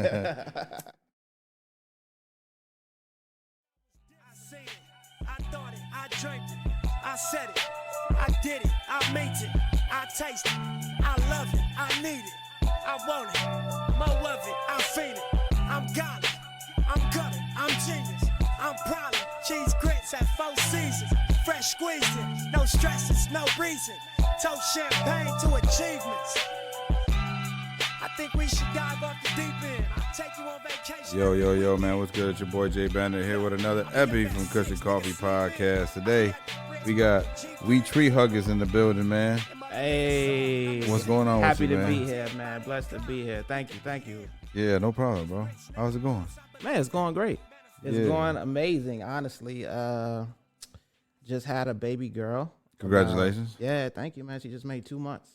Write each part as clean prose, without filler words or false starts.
I thought it, I dreamt it, I said it, I did it, I made it, I taste it, I love it, I need it, I want it, more of it, I feel it, I'm got it, I'm gutted, I'm genius, I'm proud of cheese grits at 4 seasons, fresh squeezing, no stresses, no reason, toast champagne to achievements. I think we should dive off the deep end. I'll take you on vacation. Yo, man. What's good? It's your boy Jay Bandit here with another epi from Kush and Coffee Podcast. Today, we got We Tree Huggers in the building, man. Hey. What's going on with you, man? Happy to be here, man. Blessed to be here. Thank you. Yeah, no problem, bro. How's it going? Man, it's going great. It's going amazing, honestly. Just had a baby girl. Congratulations. Yeah, thank you, man. She just made 2 months.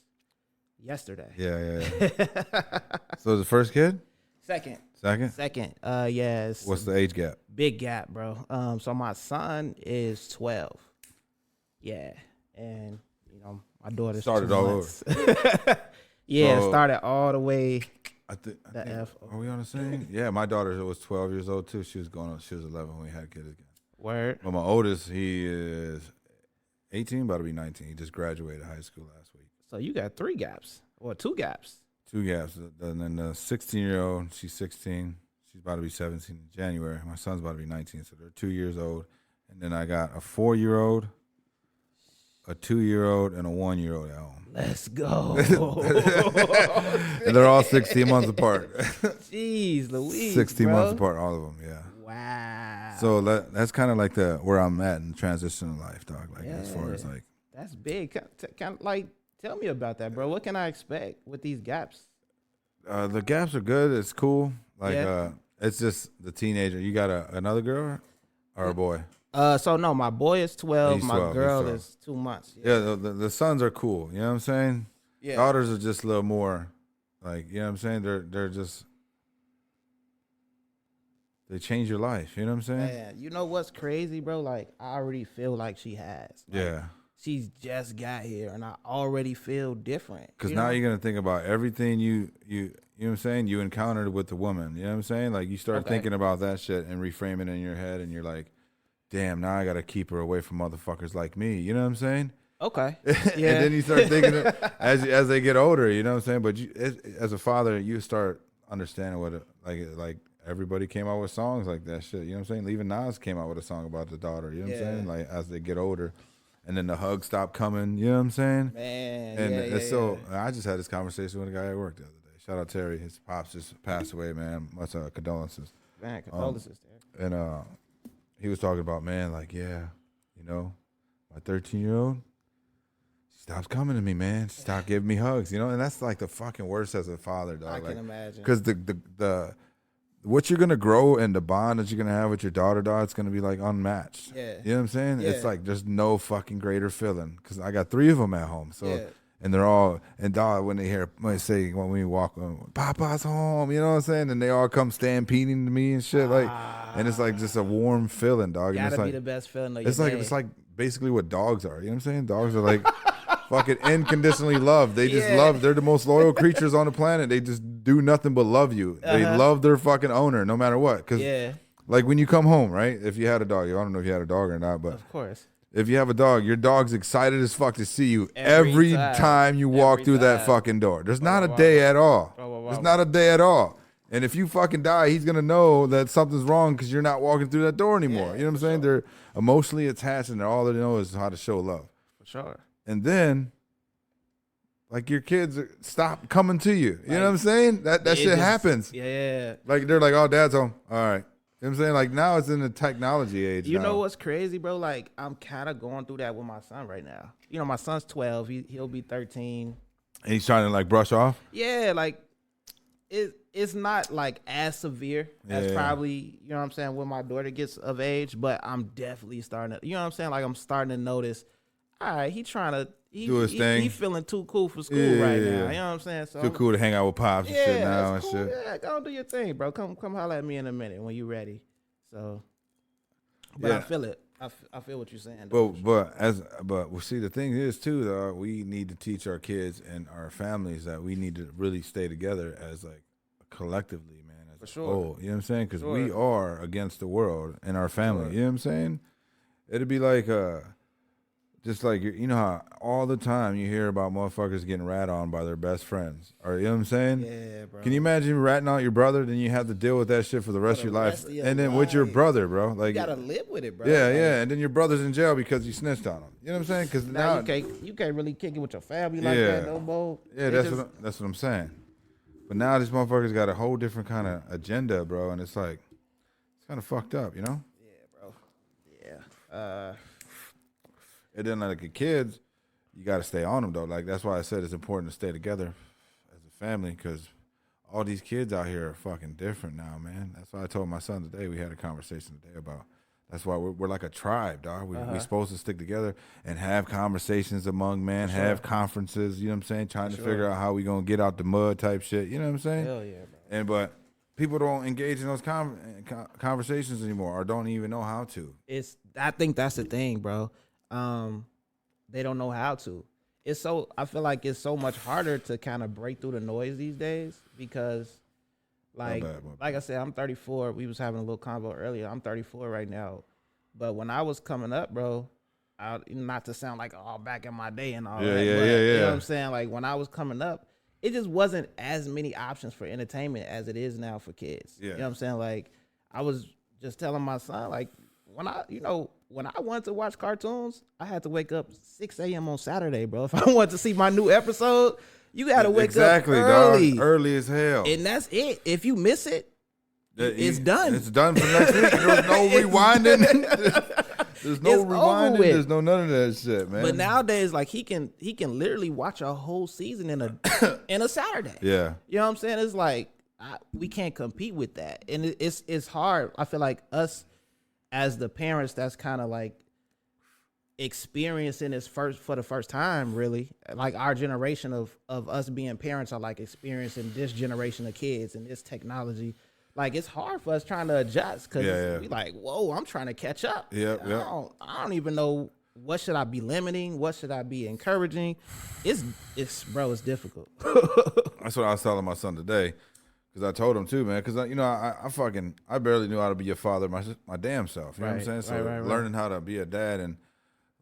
Yesterday. Yeah. So the first kid? Second. Yes. What's the age gap? Big gap, bro. So my son is 12. Yeah. And, my daughter's Started 2 all months. Yeah, So, started all the way. I think, F. are we on the same? Yeah, my daughter was 12 years old, too. She was 11 when we had kids again. Word. But my oldest, he is 18, about to be 19. He just graduated high school last week. So you got 3 gaps or 2 gaps. 2 gaps. And then the 16-year-old, she's 16. She's about to be 17 in January. My son's about to be 19, so they're 2 years old. And then I got a 4-year-old, a 2-year-old, and a 1-year-old at home. Let's go. And they're all 16 months apart. Jeez Louise, 16 bro. months apart, all of them, yeah. Wow. So that's kind of like where I'm at in the transition of life, dog. Like as far as like. That's big. Kind of like, tell me about that, bro. What can I expect with these gaps? The gaps are good. It's cool. Like Yeah. it's just the teenager. You got another girl or a boy? So no, my boy is 12. He's My 12, girl he's 12. is 2 months. Yeah, the sons are cool. You know what I'm saying? Yeah. Daughters are just a little more, like, you know what I'm saying? They're just, they change your life. You know what I'm saying? Man, you know what's crazy, bro? Like, I already feel like she has. Like, Yeah. She's just got here, and I already feel different. Because now you're gonna think about everything you know what I'm saying, you encountered with the woman. You know what I'm saying? Like you start thinking about that shit and reframe it in your head, and you're like, damn, now I gotta keep her away from motherfuckers like me. You know what I'm saying? Okay. Yeah. And then you start thinking as they get older. You know what I'm saying? But as a father, you start understanding what like everybody came out with songs like that shit. You know what I'm saying? Even Nas came out with a song about the daughter. You know what I'm saying? Like as they get older. And then the hugs stop coming, you know what I'm saying? Man, and I just had this conversation with a guy at work the other day. Shout out Terry. His pops just passed away, man. Much condolences. Man, condolences, And he was talking about, man, like, yeah, my 13-year-old, she stops coming to me, man. She stopped giving me hugs, and that's like the fucking worst as a father, dog. I can imagine. Because the what you're gonna grow and the bond that you're gonna have with your daughter, dog, it's gonna be like unmatched. Yeah. You know what I'm saying? Yeah. It's like there's no fucking greater feeling. Because I got 3 of them at home, so Yeah. and they're all and dog when when we walk, Papa's home, you know what I'm saying? And they all come stampeding to me and shit, like, and it's like just a warm feeling, dog. And Gotta it's be like, the best feeling of your day. it's like basically what dogs are. You know what I'm saying? Dogs are like fucking unconditionally loved. They just love. They're the most loyal creatures on the planet. They just do nothing but love you. They love their fucking owner no matter what. Cause like when you come home, right? If you had a dog, I don't know if you had a dog or not, but of course, if you have a dog, your dog's excited as fuck to see you every time you walk through that fucking door. There's not a day at all. There's not a day at all. And if you fucking die, he's gonna know that something's wrong because you're not walking through that door anymore. You know what I'm saying? They're emotionally attached, and all they know is how to show love. For sure. And then, like, your kids stop coming to you. You know what I'm saying? That shit happens. Yeah. Like, they're like, oh, dad's home. All right. You know what I'm saying? Like, now it's in the technology age. You know what's crazy, bro? Like, I'm kind of going through that with my son right now. My son's 12. He'll be 13. And he's trying to, like, brush off? Yeah, like, it's not, like, as severe as probably, you know what I'm saying, when my daughter gets of age. But I'm definitely starting to, you know what I'm saying? Like, I'm starting to notice, all right, he trying to, do his thing. He feeling too cool for school right now. You know what I'm saying? So too cool to hang out with pops and shit now and cool. shit. Yeah, go do your thing, bro. Come holler at me in a minute when you're ready. So, but I feel it. I feel what you're saying. But we see the thing is too, though, we need to teach our kids and our families that we need to really stay together as like collectively, man, as sure. whole. You know what I'm saying? Because we are against the world and our family. You know what I'm saying? It'd be like just like, you know how all the time you hear about motherfuckers getting rat on by their best friends. Or, you know what I'm saying? Yeah, bro. Can you imagine ratting out your brother? Then you have to deal with that shit for the rest of your life. And then with your brother, bro. Like, you got to live with it, bro. Yeah, like, yeah. And then your brother's in jail because you snitched on him. You know what I'm saying? Because now you can't really kick it with your family like that no more. Yeah, that's what I'm saying. But now these motherfuckers got a whole different kind of agenda, bro. And it's like, it's kind of fucked up, you know? Yeah, bro. Yeah. And then like the kids, you got to stay on them though. Like that's why I said it's important to stay together as a family because all these kids out here are fucking different now, man. That's why I told my son today. We had a conversation today about. That's why we're like a tribe, dog. We're supposed to stick together and have conversations among men, have conferences. You know what I'm saying? Trying to figure out how we gonna get out the mud type shit. You know what I'm saying? Hell yeah, bro. But people don't engage in those conversations anymore, or don't even know how to. I think that's the thing, bro. They don't know how to. I feel like it's so much harder to kind of break through the noise these days because, like I said, I'm 34. We was having a little convo earlier. I'm 34 right now, but when I was coming up, bro, not to sound like all back in my day and all that. Yeah. You know what I'm saying? Like when I was coming up, it just wasn't as many options for entertainment as it is now for kids. Yeah. You know what I'm saying? Like I was just telling my son, like when I wanted to watch cartoons, I had to wake up 6 a.m. on Saturday, bro. If I wanted to see my new episode, you got to wake up early. Dog. Early as hell. And that's it. If you miss it, it's done. It's done for next week. There's no rewinding. There's no rewinding. There's no none of that shit, man. But nowadays, like he can literally watch a whole season in a Saturday. Yeah. You know what I'm saying? It's like we can't compete with that, and it's hard. I feel like us as the parents, that's kind of like experiencing this for the first time, really. Like our generation of us being parents are like experiencing this generation of kids and this technology. Like it's hard for us trying to adjust because we like, whoa, I'm trying to catch up. I don't even know what should I be limiting, what should I be encouraging. It's difficult. That's what I was telling my son today. Because I told him too, man. Because I barely knew how to be a father my damn self. You know what I'm saying? So learning how to be a dad and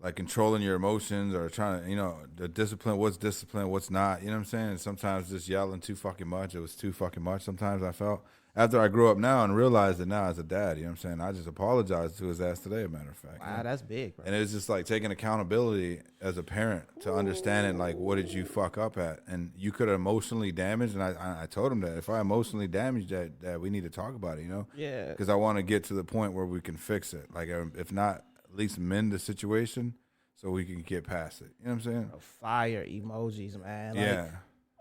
like controlling your emotions or trying to, the discipline, what's not. You know what I'm saying? And sometimes just yelling too fucking much. It was too fucking much. Sometimes I felt after I grew up now and realized it now as a dad. You know what I'm saying? I just apologized to his ass today. As a matter of fact. Wow, that's big, bro. And it's just like taking accountability as a parent to understanding like what did you fuck up at, and you could have emotionally damaged. And I told him that if I emotionally damaged that we need to talk about it. Yeah. Because I want to get to the point where we can fix it. Like if not, at least mend the situation so we can get past it. You know what I'm saying? Fire emojis, man. Yeah.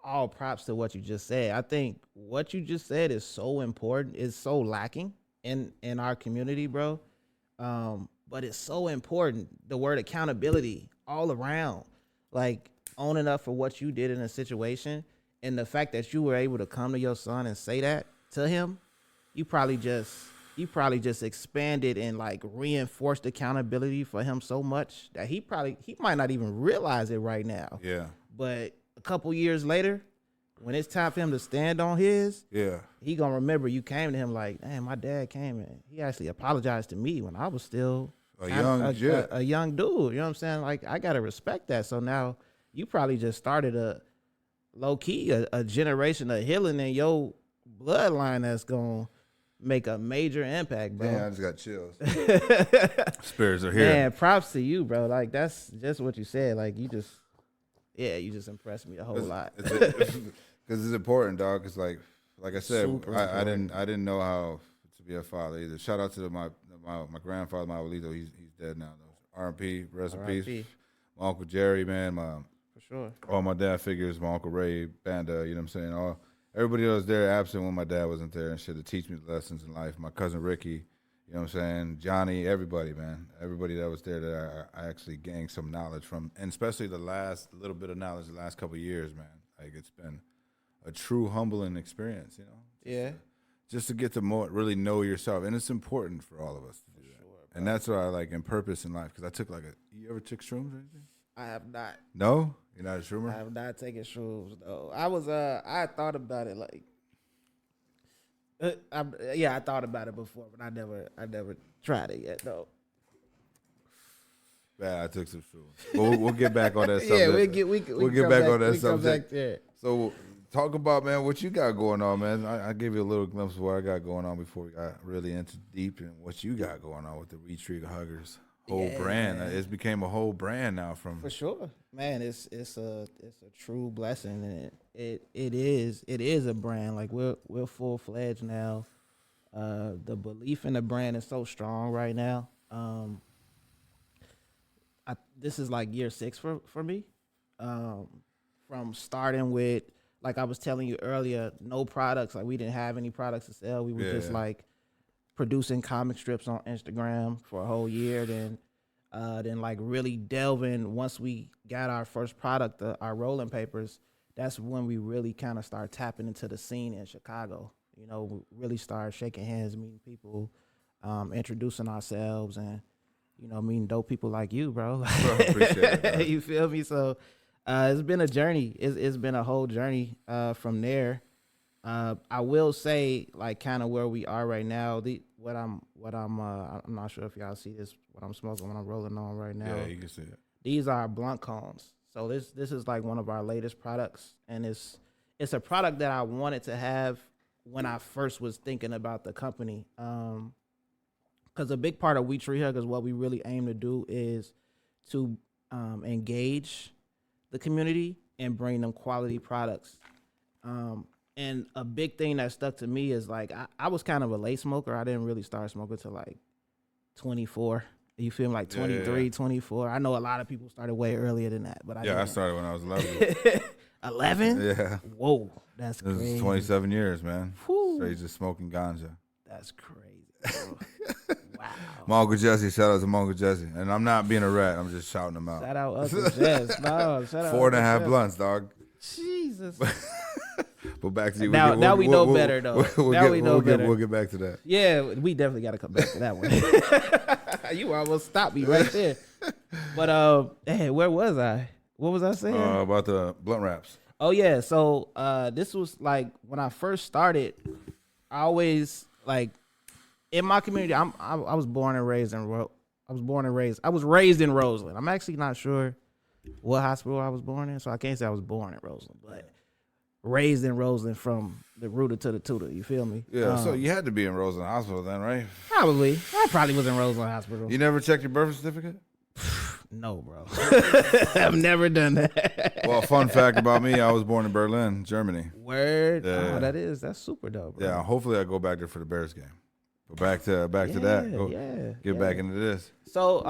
All props to what you just said. I think what you just said is so important. It's so lacking in our community, bro. But it's so important. The word accountability all around, like owning up for what you did in a situation, and the fact that you were able to come to your son and say that to him, you probably just expanded and like reinforced accountability for him so much that he might not even realize it right now. Yeah. But a couple years later, when it's time for him to stand on his, he gonna remember you came to him like, damn, my dad came and he actually apologized to me when I was still a young dude. You know what I'm saying? Like, I gotta respect that. So now you probably just started a low key a generation of healing in your bloodline that's gonna make a major impact, bro. Yeah, I just got chills. Spirits are here. Man, props to you, bro. Like that's just what you said. Like you just impressed me a whole lot. Because it's important, dog. Because like I said, I didn't know how to be a father either. Shout out to my grandfather, my abuelito. He's dead now. R.I.P. Rest in peace. My uncle Jerry, man. For sure. All my dad figures. My uncle Ray, Banda. You know what I'm saying? Everybody that was there absent when my dad wasn't there and shit to teach me the lessons in life. My cousin Ricky. You know what I'm saying? Johnny, everybody, man. Everybody that was there that I actually gained some knowledge from. And especially the last little bit of knowledge the last couple of years, man. Like, it's been a true humbling experience, Just to get to really know yourself. And it's important for all of us to do that. Sure, and that's what I like in purpose in life. Because I took you ever took shrooms or anything? I have not. No? You're not a shroomer? I have not taken shrooms, though. I thought about it, like, I thought about it before, but I never tried it yet, though. Man, I took some shrooms. But we'll get back on that subject. Yeah, we'll get back on that subject. So talk about, man, what you got going on, man. I gave you a little glimpse of what I got going on before we got really into deep in what you got going on with the Retreat Huggers whole brand. Man. It's became a whole brand now. For sure, man. It's a true blessing, and it is a brand. Like we're full fledged now. The belief in the brand is so strong right now. This is like year 6 for me. From starting with, like I was telling you earlier, no products. Like we didn't have any products to sell. We were just like producing comic strips on Instagram for a whole year. Then like really delving. Once we got our first product, our rolling papers, that's when we really kind of start tapping into the scene in Chicago. You know, we really started shaking hands, meeting people, introducing ourselves, and meeting dope people like you, bro. Appreciate it, you feel me? So it's been a journey. It's been a whole journey from there. I will say, like, kind of where we are right now. I'm not sure if y'all see this. What I'm smoking, what I'm rolling on right now. Yeah, you can see it. These are blunt cones. So this is like one of our latest products, and it's a product that I wanted to have when I first was thinking about the company. Because a big part of We Tree Huggers, what we really aim to do is to engage the community and bring them quality products. And a big thing that stuck to me is, like, I was kind of a late smoker. I didn't really start smoking till like 24. You feel me? Like 23, 24. I know a lot of people started way earlier than that, but I started when I was 11. 11? Yeah. Whoa, that's crazy. This is 27 years, man. Whew. Straight just smoking ganja. That's crazy, bro. Wow. My Uncle Jesse, shout out to my Uncle Jesse. And I'm not being a rat. I'm just shouting them out. Shout out Uncle Jess. No, shout out 4.5 blunts, dog. Jesus. But back to you. Now we know better, though. We'll get back to that. Yeah, we definitely got to come back to that one. You almost stopped me right there. But, hey, where was I? What was I saying? About the blunt wraps. Oh, yeah. So this was, like, when I first started, I always, like, in my community, I was born and raised in I was raised in Roseland. I'm actually not sure what hospital I was born in, so I can't say I was born in Roseland, but raised in Roseland from the rooter to the tutor. You feel me? Yeah. So you had to be in Roseland Hospital then, right? Probably. I probably was in Roseland Hospital. You never checked your birth certificate? No, bro. I've never done that. Well, fun fact about me, I was born in Berlin, Germany. Word. Yeah. Oh, that's super dope, bro. Yeah. Hopefully I go back there for the Bears game. But back to that. Get back into this. So,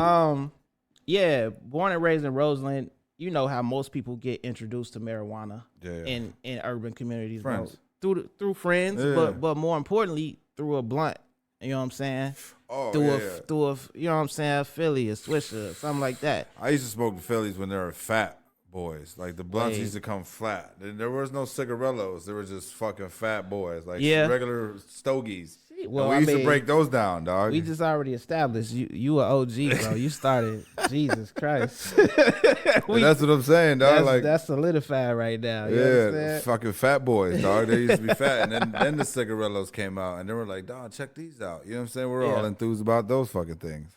born and raised in Roseland. You know how most people get introduced to marijuana in urban communities, friends. Bro. Through friends, but more importantly, through a blunt. You know what I'm saying? Oh, through a you know what I'm saying, a Philly, a Swisher, something like that. I used to smoke the Phillies when they were fat boys. Like the blunts used to come flat. There was no cigarillos. There were just fucking fat boys, like regular stogies. Well, we used to break those down, dog. We just already established you an OG, bro. You started. Jesus Christ. That's what I'm saying, dog. That's solidified right now. You understand? Fucking fat boys, dog. They used to be fat, and then the cigarillos came out, and they were like, dog, check these out. You know what I'm saying? We're all enthused about those fucking things.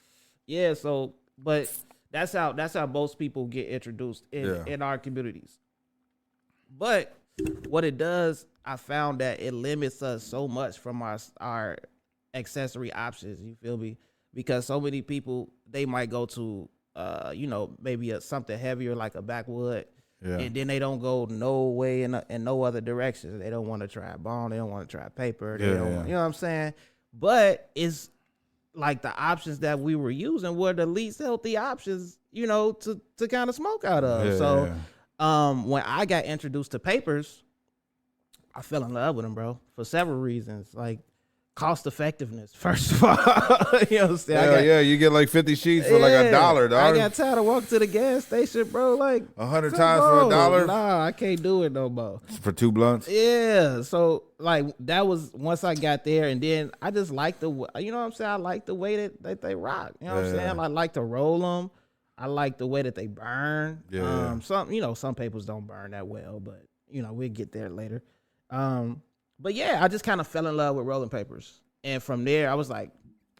Yeah. So, but that's how most people get introduced in our communities. But what it does, I found that it limits us so much from our accessory options. You feel me? Because so many people, they might go to, maybe something heavier like a backwood, and then they don't go no way in no other direction. They don't want to try bone. They don't want to try paper. They don't want, you know what I'm saying? But it's like the options that we were using were the least healthy options, to kind of smoke out of. When I got introduced to papers, I fell in love with them, bro, for several reasons. Like cost effectiveness, first of all. You know what I'm saying? You get like 50 sheets for like $1, dog. I got tired of walking to the gas station, bro, like 100 times for $1. Nah, I can't do it no more. For 2 blunts? Yeah. So like that was once I got there, and then I just like you know what I'm saying? I like the way that they rock. You know what I'm saying? I like to roll them. I like the way that they burn. Some papers don't burn that well, but we'll get there later. But yeah, I just kind of fell in love with rolling papers, and from there, I was like,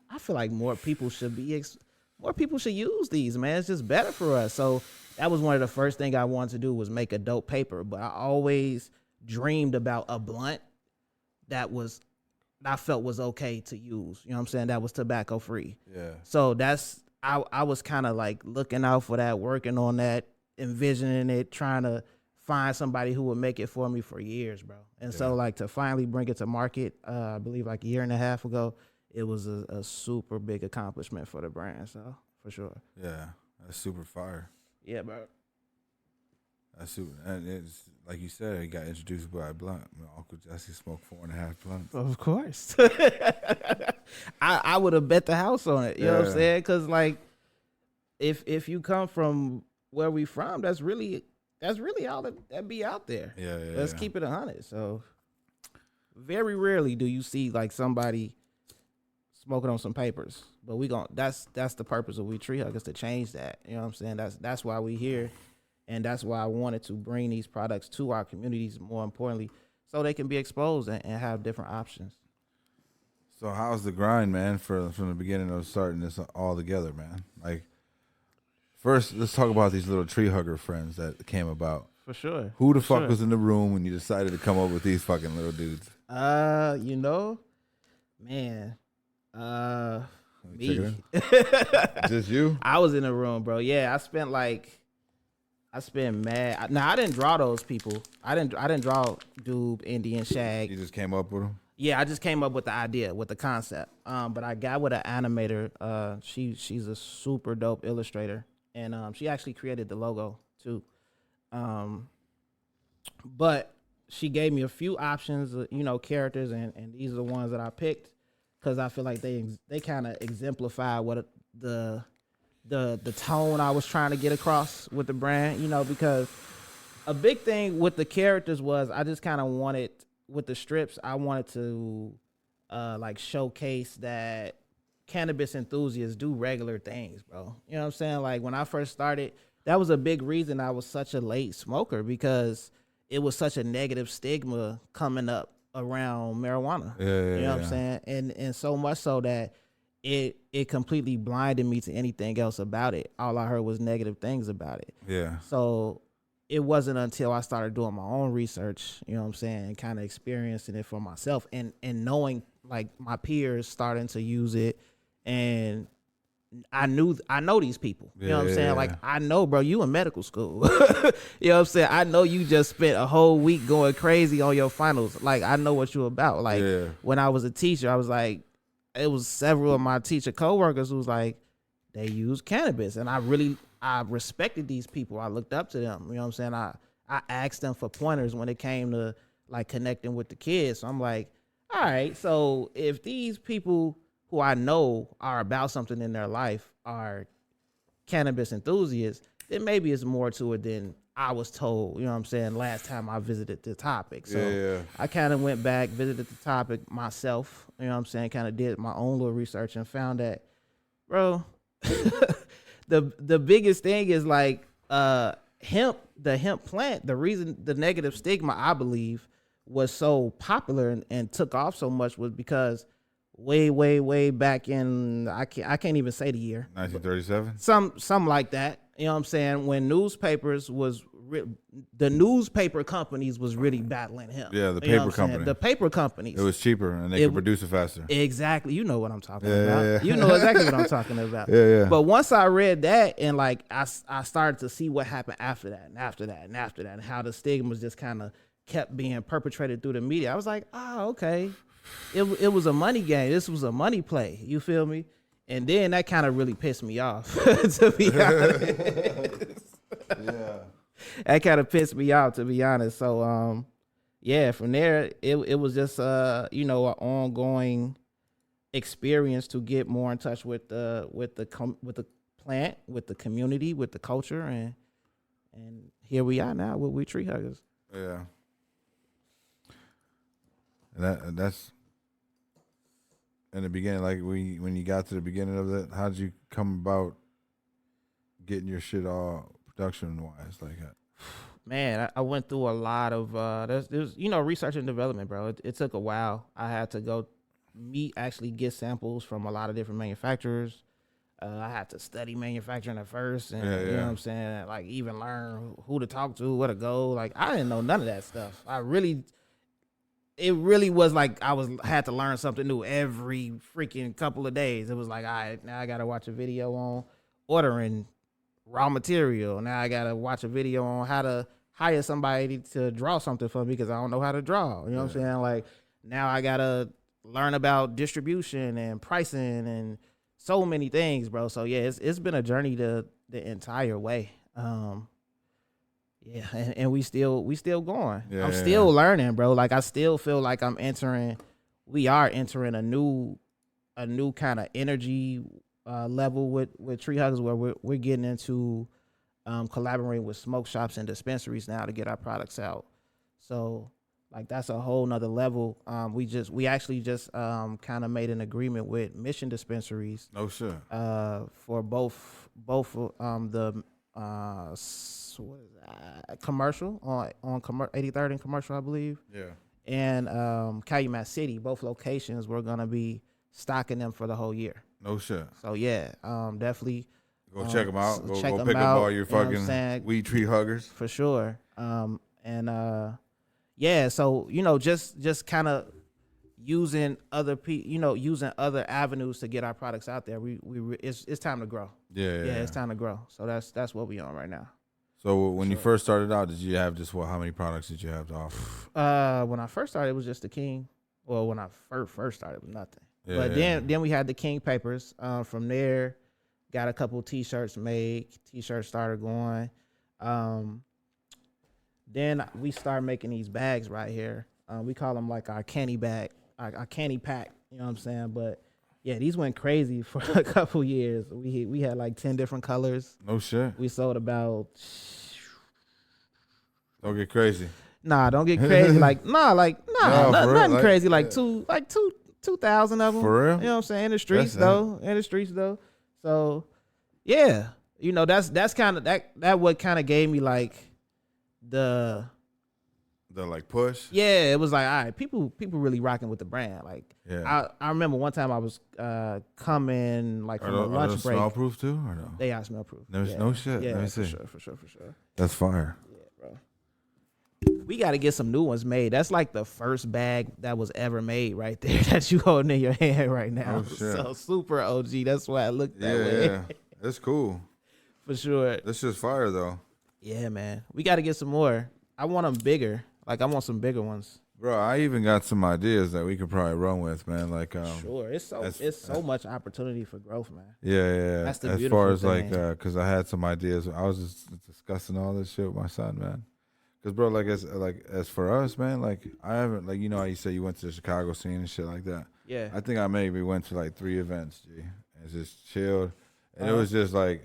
I feel like more people should use these, man. It's just better for us. So that was one of the first things I wanted to do was make a dope paper. But I always dreamed about a blunt that I felt was okay to use. You know what I'm saying? That was tobacco free. Yeah. So I was kind of like looking out for that, working on that, envisioning it, trying to find somebody who would make it for me for years, bro. And so like to finally bring it to market, I believe like a year and a half ago, it was a super big accomplishment for the brand. So for sure. Yeah. That's super fire. Yeah, bro. That's super. And it's like you said, it got introduced by a blunt. Uncle Jesse smoked 4.5 blunts. Of course. I would have bet the house on it. You know what I'm saying? Because like, if you come from where we from, that's really all that be out there. Yeah. Let's keep it 100. So very rarely do you see like somebody smoking on some papers. But that's the purpose of We Tree Huggers, to change that. You know what I'm saying? That's why we here. And that's why I wanted to bring these products to our communities, more importantly, so they can be exposed and have different options. So how's the grind, man, from the beginning of starting this all together, man? Like, first, let's talk about these little tree hugger friends that came about. For sure. Who the fuck was in the room when you decided to come up with these fucking little dudes? Me. Just you? I was in the room, bro. Yeah, I spent mad. Now I didn't draw those people. I didn't draw Doob, Indian, Shag. You just came up with them? Yeah, I just came up with the idea, with the concept. But I got with an animator. She's a super dope illustrator, and she actually created the logo too. But she gave me a few options, characters, and these are the ones that I picked because I feel like they kind of exemplify what the tone I was trying to get across with the brand, because a big thing with the characters was I just kind of wanted, with the strips, I wanted to like showcase that cannabis enthusiasts do regular things, bro. You know what I'm saying? Like when I first started, that was a big reason I was such a late smoker, because it was such a negative stigma coming up around marijuana. You know what I'm saying? And so much so that it completely blinded me to anything else about it. All I heard was negative things about it. Yeah. So it wasn't until I started doing my own research, you know what I'm saying, and kind of experiencing it for myself and knowing like my peers starting to use it, and I know these people. You know what I'm saying? Like I know, bro, you in medical school. You know what I'm saying? I know you just spent a whole week going crazy on your finals. Like I know what you about. Like when I was a teacher, I was like, it was several of my teacher coworkers who was like, they use cannabis. And I respected these people. I looked up to them. You know what I'm saying? I asked them for pointers when it came to like connecting with the kids. So I'm like, all right, so if these people who I know are about something in their life are cannabis enthusiasts, then maybe it's more to it than I was told, you know what I'm saying, last time I visited the topic. So I kind of went back, visited the topic myself, you know what I'm saying, kind of did my own little research and found that, bro, the biggest thing is like hemp, the hemp plant. The reason the negative stigma, I believe, was so popular and took off so much was because way back in, I can't even say the year, 1937, something like that. You know what I'm saying? When newspapers the newspaper companies was really battling him. Yeah, the paper company. The paper companies. It was cheaper and they could produce it faster. Exactly. You know what I'm talking about. Yeah. You know exactly what I'm talking about. Yeah. But once I read that and like I started to see what happened after that and how the stigmas just kind of kept being perpetrated through the media, I was like, oh, okay. It was a money game. This was a money play. You feel me? And then that kind of really pissed me off, to be honest. Yeah. That kind of pissed me off, to be honest. So, from there, it was just, an ongoing experience to get more in touch with the plant, with the community, with the culture, and here we are now with We Tree Huggers. Yeah. And that's in the beginning, like when you got to the beginning of that, how did you come about getting your shit all production wise like that? Man, I went through a lot of there's research and development, bro. It took a while. I had to go actually get samples from a lot of different manufacturers. I had to study manufacturing at first, and you know what I'm saying, like even learn who to talk to, where to go. Like I didn't know none of that stuff. It really was like I had to learn something new every freaking couple of days. It was like, all right, now I gotta watch a video on ordering raw material. Now I gotta watch a video on how to hire somebody to draw something for me because I don't know how to draw. You know what I'm saying? Like now I gotta learn about distribution and pricing and so many things, bro. So yeah, it's been a journey the entire way. And we still going. I'm still learning, bro. Like I still feel like we are entering a new kind of energy level with Tree Huggers, where we're getting into collaborating with smoke shops and dispensaries now to get our products out. So like that's a whole nother level. We actually just kind of made an agreement with Mission Dispensaries. No shit. For both the what is that? Commercial on 83rd and Commercial, I believe. Yeah. And Calumet City, both locations, we're gonna be stocking them for the whole year. No shit. So yeah, definitely go check them out. Go check pick out, up all your fucking weed tree huggers for sure. Yeah, so just kind of using using other avenues to get our products out there. It's time to grow. Yeah, it's time to grow. So that's what we on right now. So when you first started out, did you have just how many products did you have to offer? When I first started, it was just the King. Well, when I first started, it was nothing. Yeah, but then we had the King papers. From there, got a couple T-shirts made. T-shirts started going. Then we started making these bags right here. We call them like our candy bag, our candy pack. You know what I'm saying? But yeah, these went crazy for a couple years. We had like 10 different colors. No shit. We sold about. Don't get crazy. Nah, don't get crazy. Nothing crazy. Like 2,000 of them. For real? You know what I'm saying? In the streets though. So yeah, that's kind of that what kind of gave me like the like push. Yeah, it was like, all right, people really rocking with the brand. Like I remember one time I was coming like from a lunch break. Smell proof too or no? They are smell proof. No shit. Yeah, Let me for see. sure. That's fire. Yeah, bro. We got to get some new ones made. That's like the first bag that was ever made right there that you holding in your hand right now. Oh, shit. So super OG. That's why I looked that way. Yeah, that's cool. For sure. That's just fire though. Yeah, man. We got to get some more. I want them bigger. Like I want some bigger ones. Bro, I even got some ideas that we could probably run with, man. Like, sure, it's so much opportunity for growth, man. Yeah. That's the as beautiful far as thing. like, cause I had some ideas. I was just discussing all this shit with my son, man. Cause bro, as for us, man, like I haven't how you say you went to the Chicago scene and shit like that. Yeah. I think I maybe went to like 3 events, G, and just chilled, and it was just like.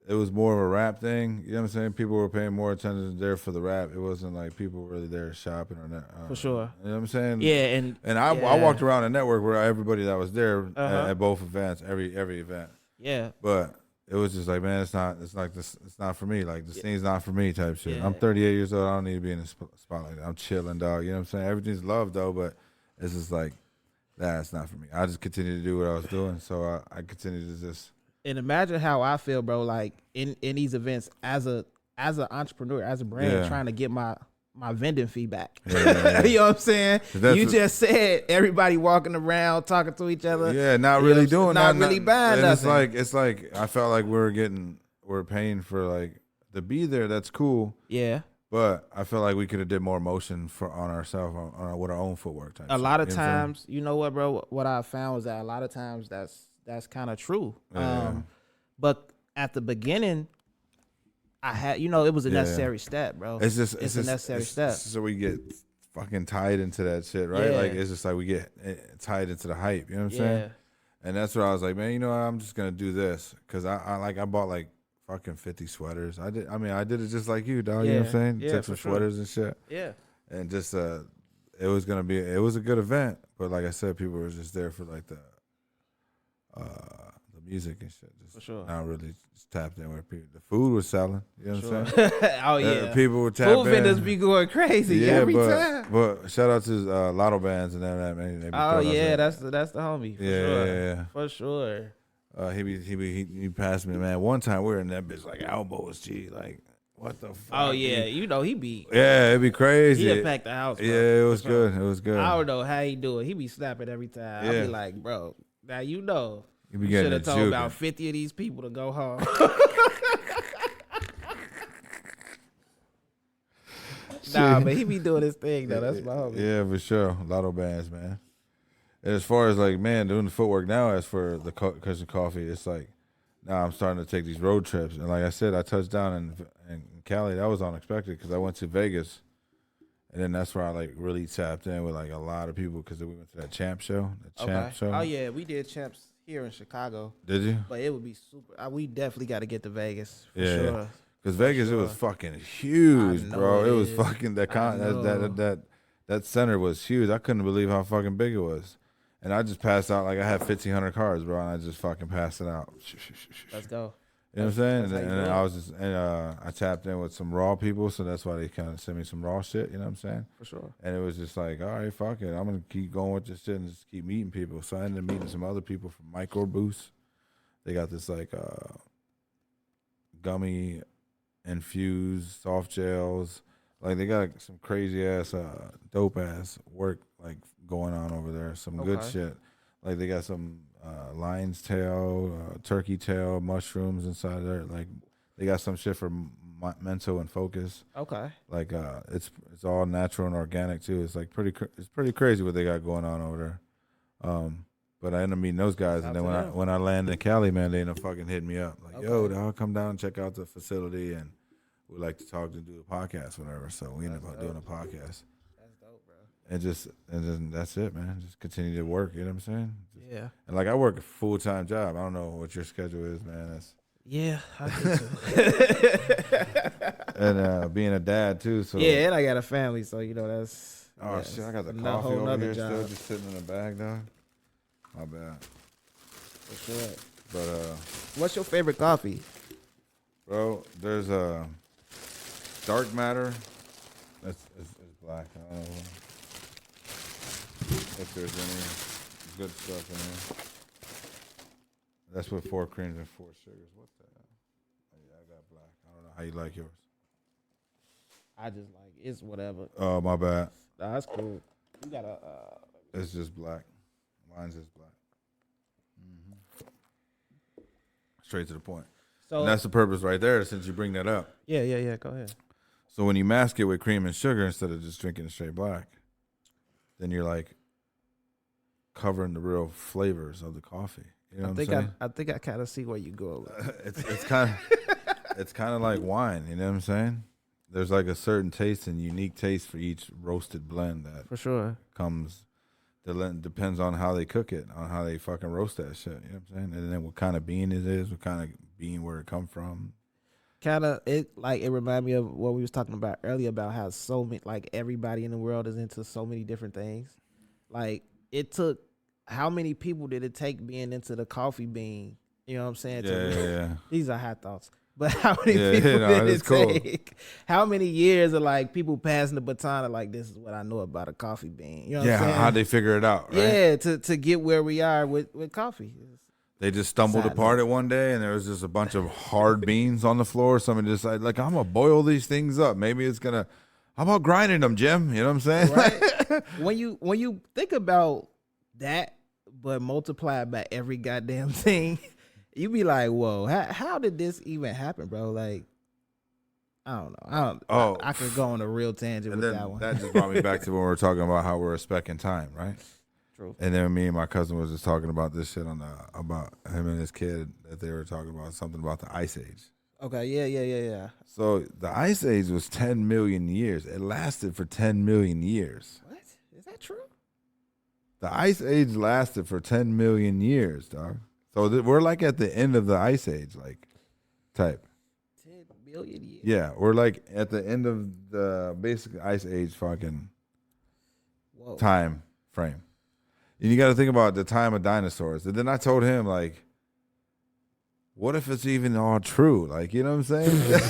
It was more of a rap thing. You know what I'm saying? People were paying more attention there for the rap. It wasn't like people were really there shopping or not. For sure. You know what I'm saying? Yeah, and I walked around the network where everybody that was there at both events, every event. Yeah. But it was just like, man, it's not for me. Like the scene's not for me type shit. Yeah. I'm 38 years old. I don't need to be in the spotlight. I'm chilling, dog. You know what I'm saying? Everything's love though, but it's just like, that's not for me. I just continue to do what I was doing. So I continue to just. And imagine how I feel, bro, like in these events as an entrepreneur, as a brand, trying to get my vending feedback. Yeah. You know what I'm saying? You just said everybody walking around talking to each other. Yeah, not really doing not really buying nothing. It's like I felt like we're paying for like to be there. That's cool. Yeah. But I feel like we could have did more motion on ourselves with our own footwork. A lot of times, you know what, bro? What I found was that a lot of times that's kind of true. But at the beginning, I had, it was a necessary step, bro. It's a necessary step. So we get fucking tied into that shit, right? Yeah. Like it's just like we get tied into the hype. You know what I'm saying? And that's where I was like, man, I'm just gonna do this because I bought like fucking 50 sweaters. I did it just like you, dog. You know what I'm saying? Yeah, took some sweaters and shit. Yeah. And just it was a good event, but like I said, people were just there for like the music and shit. Just For sure. Not really just tapped in with people. The food was selling. You know what I'm Sure. saying? Oh yeah. People were tapping in. Food vendors be going crazy every time. But shout out to Lotto Bands and that man. They be Oh throwing us yeah, in. that's the homie. For sure. Yeah. For sure. He passed me, man. One time we were in that bitch like elbows, G. Like, what the fuck? Oh yeah, you know he be. Yeah, it'd be crazy. He'd pack the house. Bro. Yeah, it was good. It was good. I don't know how he do it. He be snapping every time. Yeah. I be like, bro, now you know. You be You getting should have it told juking. about 50 of these people to go home. Nah, but he be doing his thing though. That's my homie. Yeah, for sure. Lotto Bands, man. And as far as like, man, doing the footwork now, as for the cushion coffee, it's like now I'm starting to take these road trips. And like I said, I touched down in Cali. That was unexpected because I went to Vegas. And then that's where I like really tapped in with like a lot of people because we went to that Champ show. Oh yeah, we did Champs here in Chicago. Did you? But it would be super. We definitely got to get to Vegas for Yeah. sure. Because Vegas, it was fucking huge, bro. It was is. fucking that center was huge. I couldn't believe how fucking big it was. And I just passed out like I had 1,500 cards, bro, and I just fucking passed it out. Let's go. You know what I'm saying? That's And how you then do I it. was just I tapped in with some raw people, so that's why they kind of sent me some raw shit. You know what I'm saying? For sure. And it was just like, all right, fuck it, I'm gonna keep going with this shit and just keep meeting people. So I ended up meeting some other people from Micro Boost. They got this like gummy infused soft gels. Like they got some crazy ass dope ass work like going on over there. Some good shit. Like they got some lion's tail, turkey tail, mushrooms inside there. Like they got some shit for mental and focus. Okay. Like it's all natural and organic too. It's like it's pretty crazy what they got going on over there. But I ended up meeting those guys, and then when I landed in Cali, man, they ended up fucking hitting me up like, "Yo, dog, come down and check out the facility, and we'd like to talk to do a podcast, whatever." So we ended up doing a podcast. That's dope, bro. And then that's it, man. Just continue to work. You know what I'm saying? Yeah. And like I work a full-time job. I don't know what your schedule is, man. That's Yeah, I think so. and being a dad too. So Yeah, and I got a family, so you know that's. Oh yeah, shit! I got the it's a coffee whole over nother here job. still, just sitting in the bag, dog. My bad. For sure. But What's your favorite coffee? bro, there's a dark matter. It's black. I don't know if there's any good stuff in there. That's with 4 creams and 4 sugars. What the hell? Oh, yeah, I got black. I don't know how you like yours. I just like it's whatever. Oh, my bad. Nah, that's cool. You got a. It's just black. Mine's just black. Straight to the point. So And that's the purpose right there, since you bring that up. yeah. Go ahead. So when you mask it with cream and sugar instead of just drinking it straight black, then you're like covering the real flavors of the coffee. You know what I'm saying? I think I kind of see where you go. It's kind of like wine. You know what I'm saying? There's like a certain taste and unique taste for each roasted blend that For sure. comes. Depends on how they cook it, on how they fucking roast that shit. You know what I'm saying? And then what kind of bean it is, what kind of bean where it come from. Kind of it reminded me of what we was talking about earlier about how so many like everybody in the world is into so many different things. Like it took how many people did it take being into the coffee bean? You know what I'm saying? Yeah. These are hot thoughts. But how many Yeah, people no, did it's it cool. take? How many years of like people passing the baton of like this is what I know about a coffee bean? You know what I'm saying? How'd they figure it out, right? Yeah, to get where we are with coffee. They just stumbled Sad apart it one day, and there was just a bunch of hard beans on the floor. Somebody decided, like, I'm gonna boil these things up. Maybe it's gonna. How about grinding them, Jim? You know what I'm saying? Right. when you think about that, but multiply it by every goddamn thing, you be like, whoa, how did this even happen, bro? Like, I don't know. I could go on a real tangent And with then that one. that just brought me back to when we were talking about how we're a speck in time, right? True. And then me and my cousin was just talking about this shit about him and his kid, that they were talking about something about the Ice Age. Okay, yeah. So the Ice Age was 10 million years. It lasted for 10 million years. What? Is that true? The Ice Age lasted for 10 million years, dog. So we're like at the end of the Ice Age, like type. 10 billion years. Yeah, we're like at the end of the basic Ice Age fucking Whoa. time frame. And you got to think about the time of dinosaurs. And then I told him, like, what if it's even all true? Like, you know what I'm saying?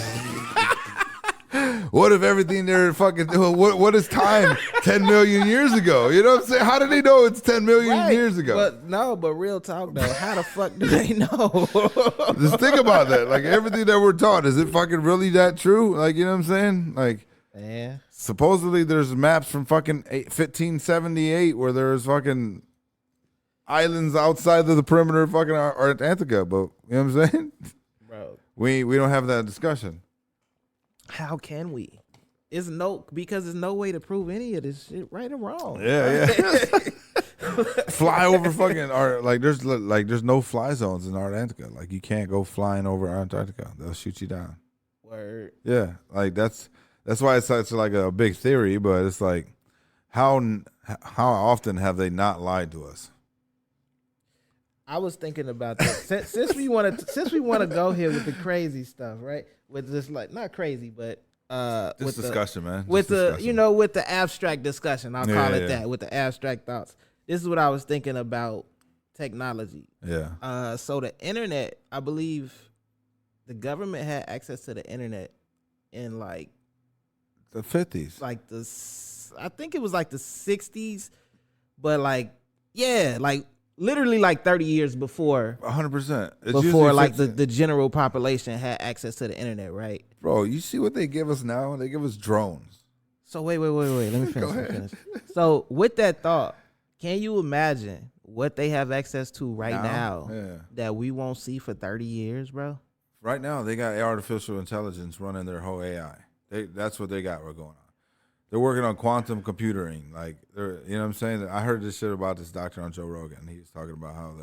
What if everything they're fucking doing, what is time 10 million years ago? You know what I'm saying? How do they know it's 10 million years ago? But real talk though, how the fuck do they know? Just think about that. Like everything that we're taught, is it fucking really that true? Like, you know what I'm saying? Like, man, supposedly there's maps from fucking 1578 where there's fucking islands outside of the perimeter of fucking Antarctica, but you know what I'm saying? bro, We don't have that discussion. how can we? Because there's no way to prove any of this shit right or wrong. Yeah. Fly over fucking there's no fly zones in Antarctica. Like you can't go flying over Antarctica. They'll shoot you down. Word. Yeah, like that's why it's such like a big theory, but it's like how often have they not lied to us? I was thinking about that since we want to go here with the crazy stuff, right? With this like not crazy, but with discussion, man. With discussion. with the abstract discussion, I'll call it that, with the abstract thoughts. This is what I was thinking about technology. Yeah. So the internet, I believe, the government had access to the internet in like the 50s, I think it was like the 60s, but like like literally like 30 years before 100%. Before like the general population had access to the internet, right? Bro, you see what they give us now? They give us drones. So wait. Let me finish. So with that thought, can you imagine what they have access to right now that we won't see for 30 years, bro? Right now, they got artificial intelligence running their whole AI. That's what they got going on. They're working on quantum computing. Like, you know what I'm saying? I heard this shit about this doctor on Joe Rogan. He was talking about how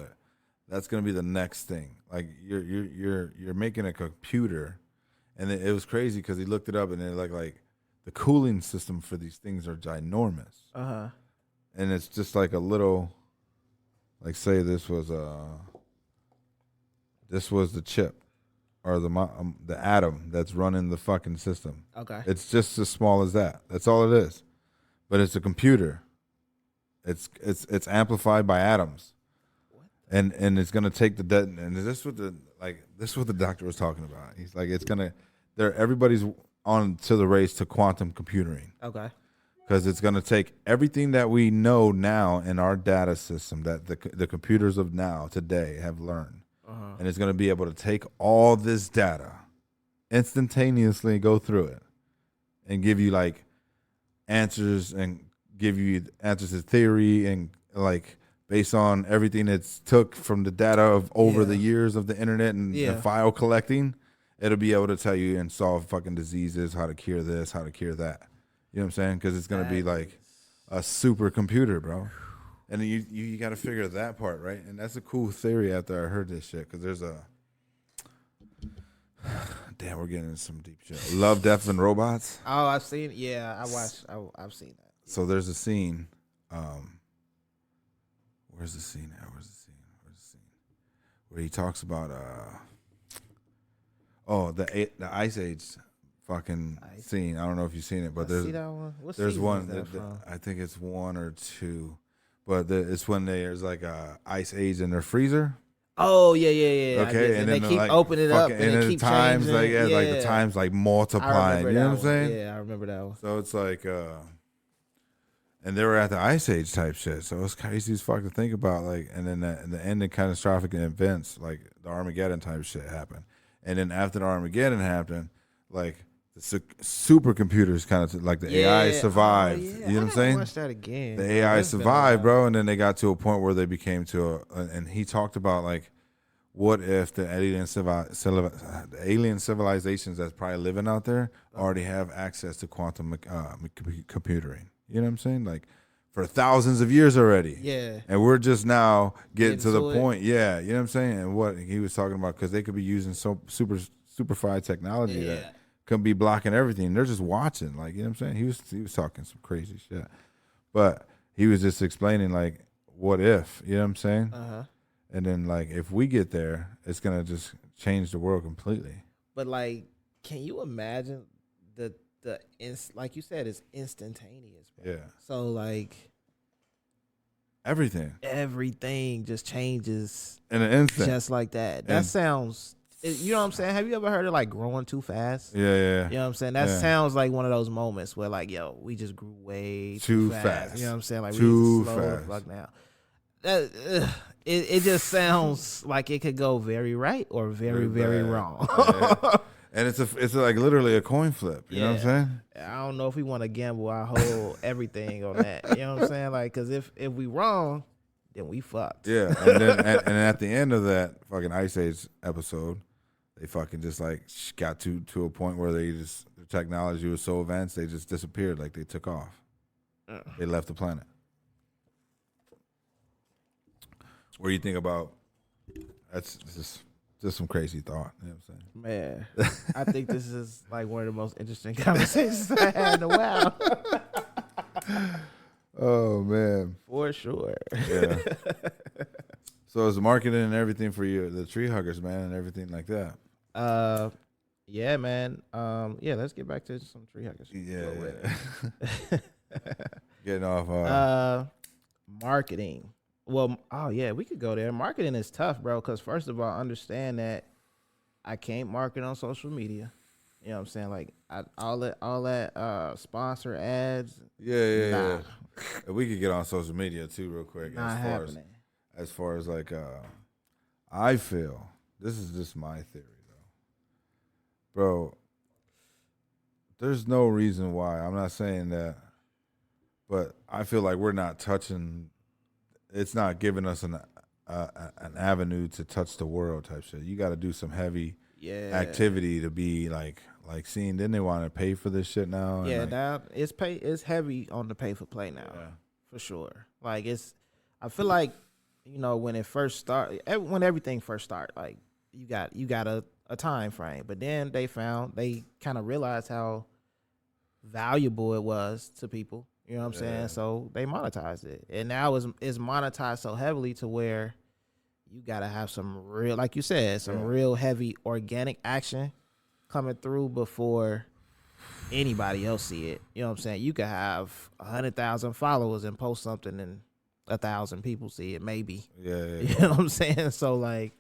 that's going to be the next thing. Like, you're making a computer, and it was crazy because he looked it up, and it like the cooling system for these things are ginormous. And it's just like a little, like, say this was the chip. Or the atom that's running the fucking system. Okay. It's just as small as that. That's all it is. But it's a computer. It's amplified by atoms. What? And it's gonna take and this is what the doctor was talking about. He's like, everybody's on to the race to quantum computing. Okay. Because it's gonna take everything that we know now in our data system that the computers of now today have learned. And it's going to be able to take all this data instantaneously, go through it, and give you like answers and give you answers to theory and like based on everything it's took from the data of over the years of the internet and file collecting, it'll be able to tell you and solve fucking diseases, how to cure this, how to cure that. You know what I'm saying? Because it's going to be like a supercomputer, bro. And you got to figure that part, right? And that's a cool theory after I heard this shit. Because there's damn, we're getting into some deep shit. Love, Death, and Robots. Oh, I've seen. Yeah, I've seen that. So there's a scene. Where's the scene at? Where he talks about the Ice Age fucking scene. I don't know if you've seen it, but there's one. I think it's one or two. But it's when there's like a ice age in their freezer. Oh yeah. Okay, and they keep opening it up, and it keep times changing. like the times like multiplying. You know what I'm saying? Yeah, I remember that one. So it's like, and they were at the ice age type shit. So it's crazy as fuck to think about. Like, and then the ending catastrophic events like the Armageddon type shit happened, and then after the Armageddon happened, like. The supercomputers kind of like the AI survived. You know what I'm saying? Watch that again. The AI survived, bro, and then they got to a point where they became and he talked about like, what if the alien civilizations that's probably living out there already have access to quantum computing? You know what I'm saying? Like for thousands of years already. Yeah. And we're just now getting to the point. Yeah, you know what I'm saying? And what he was talking about, because they could be using superfied technology that could be blocking everything. They're just watching, like, you know what I'm saying? He was talking some crazy shit, but he was just explaining like, what if, you know what I'm saying? And then like, if we get there, it's gonna just change the world completely. But like, can you imagine like you said, it's instantaneous, bro. Yeah. So like, Everything just changes in an instant, just like that. That sounds. You know what I'm saying? Have you ever heard of like growing too fast? Yeah. You know what I'm saying? That sounds like one of those moments where like, yo, we just grew way too fast. You know what I'm saying? Like we need to slow the fuck down. It just sounds like it could go very right or very wrong. And it's like literally a coin flip. You know what I'm saying? I don't know if we want to gamble our whole everything on that. You know what I'm saying? Like, because if we wrong, then we fucked. Yeah, and then and at the end of that fucking Ice Age episode, they fucking just like got to a point where the technology was so advanced they just disappeared, like they took off. They left the planet. What do you think about? That's just some crazy thought. You know what I'm saying? Man, I think this is like one of the most interesting conversations I had in a while. Oh man, for sure. Yeah. So it's marketing and everything for you, the tree huggers, man, and everything like that. Yeah, man. Yeah, let's get back to some tree huggers. Yeah. Getting off. Marketing. Well, oh yeah, we could go there. Marketing is tough, bro. Because first of all, understand that I can't market on social media. You know what I'm saying? Like all that sponsor ads. Yeah. We could get on social media too, real quick. Not happening. As far as like, I feel this is just my theory though, bro. There's no reason why. I'm not saying that, but I feel like we're not touching. It's not giving us an avenue to touch the world type shit. You got to do some heavy activity to be like seeing. Then they want to pay for this shit now. Yeah, like, now it's heavy on the pay for play now, for sure. Like I feel like when it first started, when everything first started, like you got a time frame, but then they kind of realized how valuable it was to people. You know what I'm saying? So they monetized it. And now it's monetized so heavily to where you got to have some real, like you said, some real heavy organic action coming through before anybody else see it. You know what I'm saying? You could have 100,000 followers and post something and 1,000 people see it, maybe. Yeah. You know what I'm saying? So, like,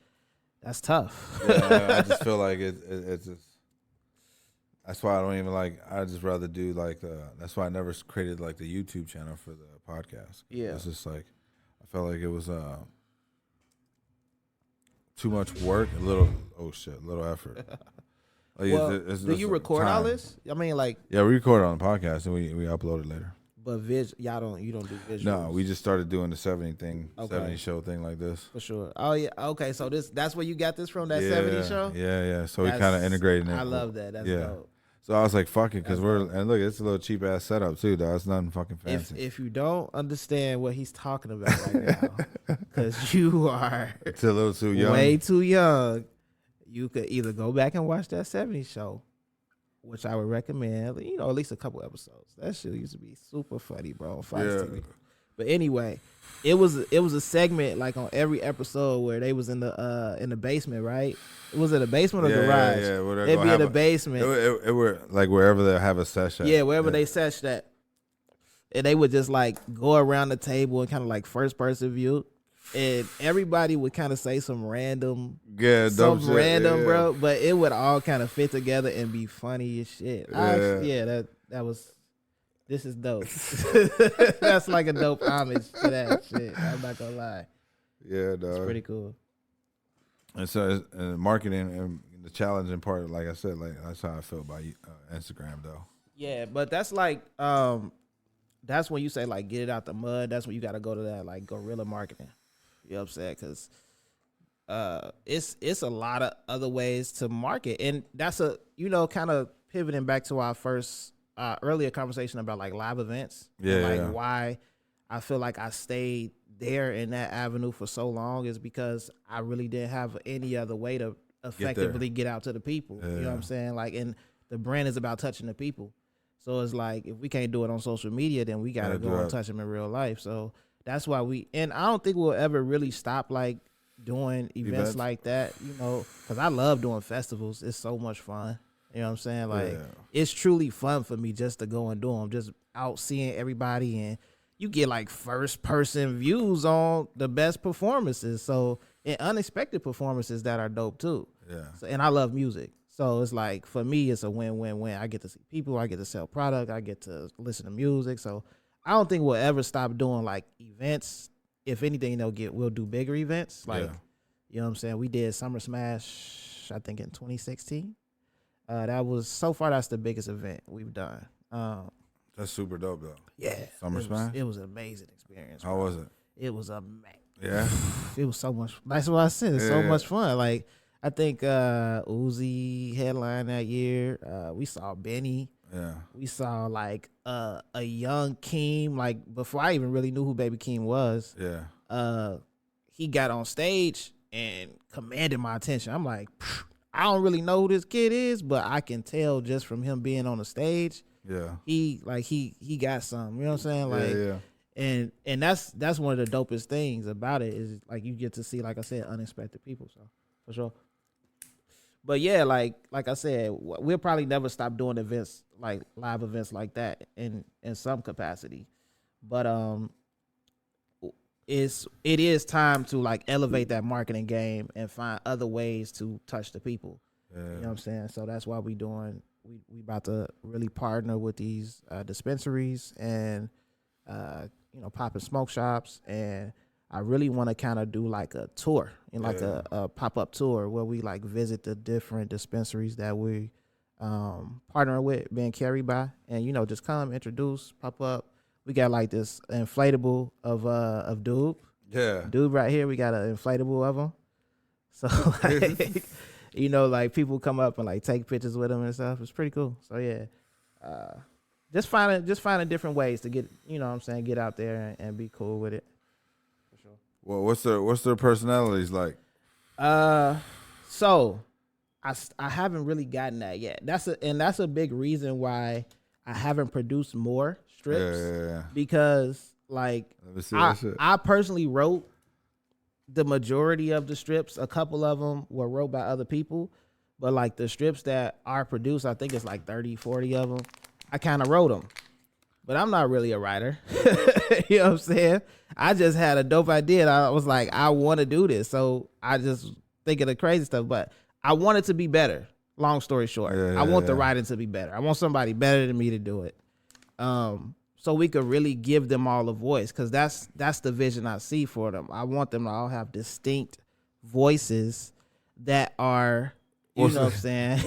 that's tough. I just feel like it's just. That's why I don't even I just rather do that's why I never created like the YouTube channel for the podcast. Yeah. It's just like, I felt like it was too much work, a little effort. Like, well, do you record all this? I mean, like. Yeah, we record it on the podcast and we upload it later. But you don't do visuals. No, we just started doing the 70 show thing like this. For sure. Oh yeah. Okay, so that's where you got this from, that 70 show? Yeah. So we kind of integrated it. I love that. That's dope. So I was like, fuck it, because and look, it's a little cheap ass setup too, dog. It's nothing fucking fancy. If you don't understand what he's talking about right now, because you are it's a little too young, way too young, you could either go back and watch that 70 show, which I would recommend, at least a couple episodes. That shit used to be super funny, bro, on Fox TV. But anyway, it was a segment like on every episode where they was in the basement, right? Was it a basement or garage? Yeah, it'd be in the basement. It were like wherever they have a session. Yeah, wherever they sesh that. And they would just like go around the table and kind of like first person view. And everybody would kind of say some random, bro. But it would all kind of fit together and be funny as shit. That was. This is dope. That's like a dope homage to that shit. I'm not gonna lie. Yeah, dog. It's pretty cool. And so marketing and the challenging part, like I said, like that's how I feel about Instagram, though. Yeah, but that's like, that's when you say like get it out the mud. That's when you got to go to that like guerrilla marketing. You know what I'm saying? Because it's a lot of other ways to market, and that's kind of pivoting back to our first. Earlier conversation about like live events, why I feel like I stayed there in that avenue for so long is because I really didn't have any other way to effectively get out to the people. You know what I'm saying? Like, and the brand is about touching the people. So it's like, if we can't do it on social media, then we got to go and touch them in real life. So that's why and I don't think we'll ever really stop like doing events like that, because I love doing festivals. It's so much fun. You know what I'm saying? Like, it's truly fun for me just to go and do them, just out seeing everybody and, you get like first person views on the best performances. So and unexpected performances that are dope too. Yeah. So, and I love music. So it's like for me, it's a win-win-win. I get to see people, I get to sell product, I get to listen to music. So I don't think we'll ever stop doing like events. If anything, we'll do bigger events. Like, you know what I'm saying? We did Summer Smash, I think in 2016. That's the biggest event we've done. That's super dope though. Yeah. Summer Smash? It was an amazing experience. How was it? It was amazing. Yeah. It was so much. That's what I said. It's so much fun. Like I think Uzi headlined that year. We saw Benny. Yeah. We saw like a young Keem. Like before I even really knew who Baby Keem was. Yeah. He got on stage and commanded my attention. I'm like, I don't really know who this kid is, but I can tell just from him being on the stage. Yeah. He got something. You know what I'm saying? Like. Yeah. And that's one of the dopest things about it is like you get to see, like I said, unexpected people. So for sure. But yeah, like I said, we'll probably never stop doing events like live events like that in some capacity. But it is time to like elevate that marketing game and find other ways to touch the people. Yeah. You know what I'm saying? So that's why we about to really partner with these dispensaries and popping smoke shops, and I really want to kind of do like a tour and like a pop-up tour where we like visit the different dispensaries that we partner with, being carried by, and just come introduce, pop up. We got like this inflatable of Doob. Yeah. Doob right here, we got an inflatable of him. So like, like people come up and like take pictures with him and stuff. It's pretty cool. So yeah. Just finding different ways to get, get out there and be cool with it. For sure. Well, what's their personalities like? So I haven't really gotten that yet. That's a big reason why I haven't produced more strips. Yeah. Because like I personally wrote the majority of the strips. A couple of them were wrote by other people, but like the strips that are produced, I think it's like 30, 40 of them. I kind of wrote them, but I'm not really a writer. You know what I'm saying? I just had a dope idea. And I was like, I want to do this. So I just think of the crazy stuff, but I want it to be better. Long story short, I want the writing to be better. I want somebody better than me to do it. So we could really give them all a voice. Cause that's the vision I see for them. I want them to all have distinct voices that are, you know what I'm saying?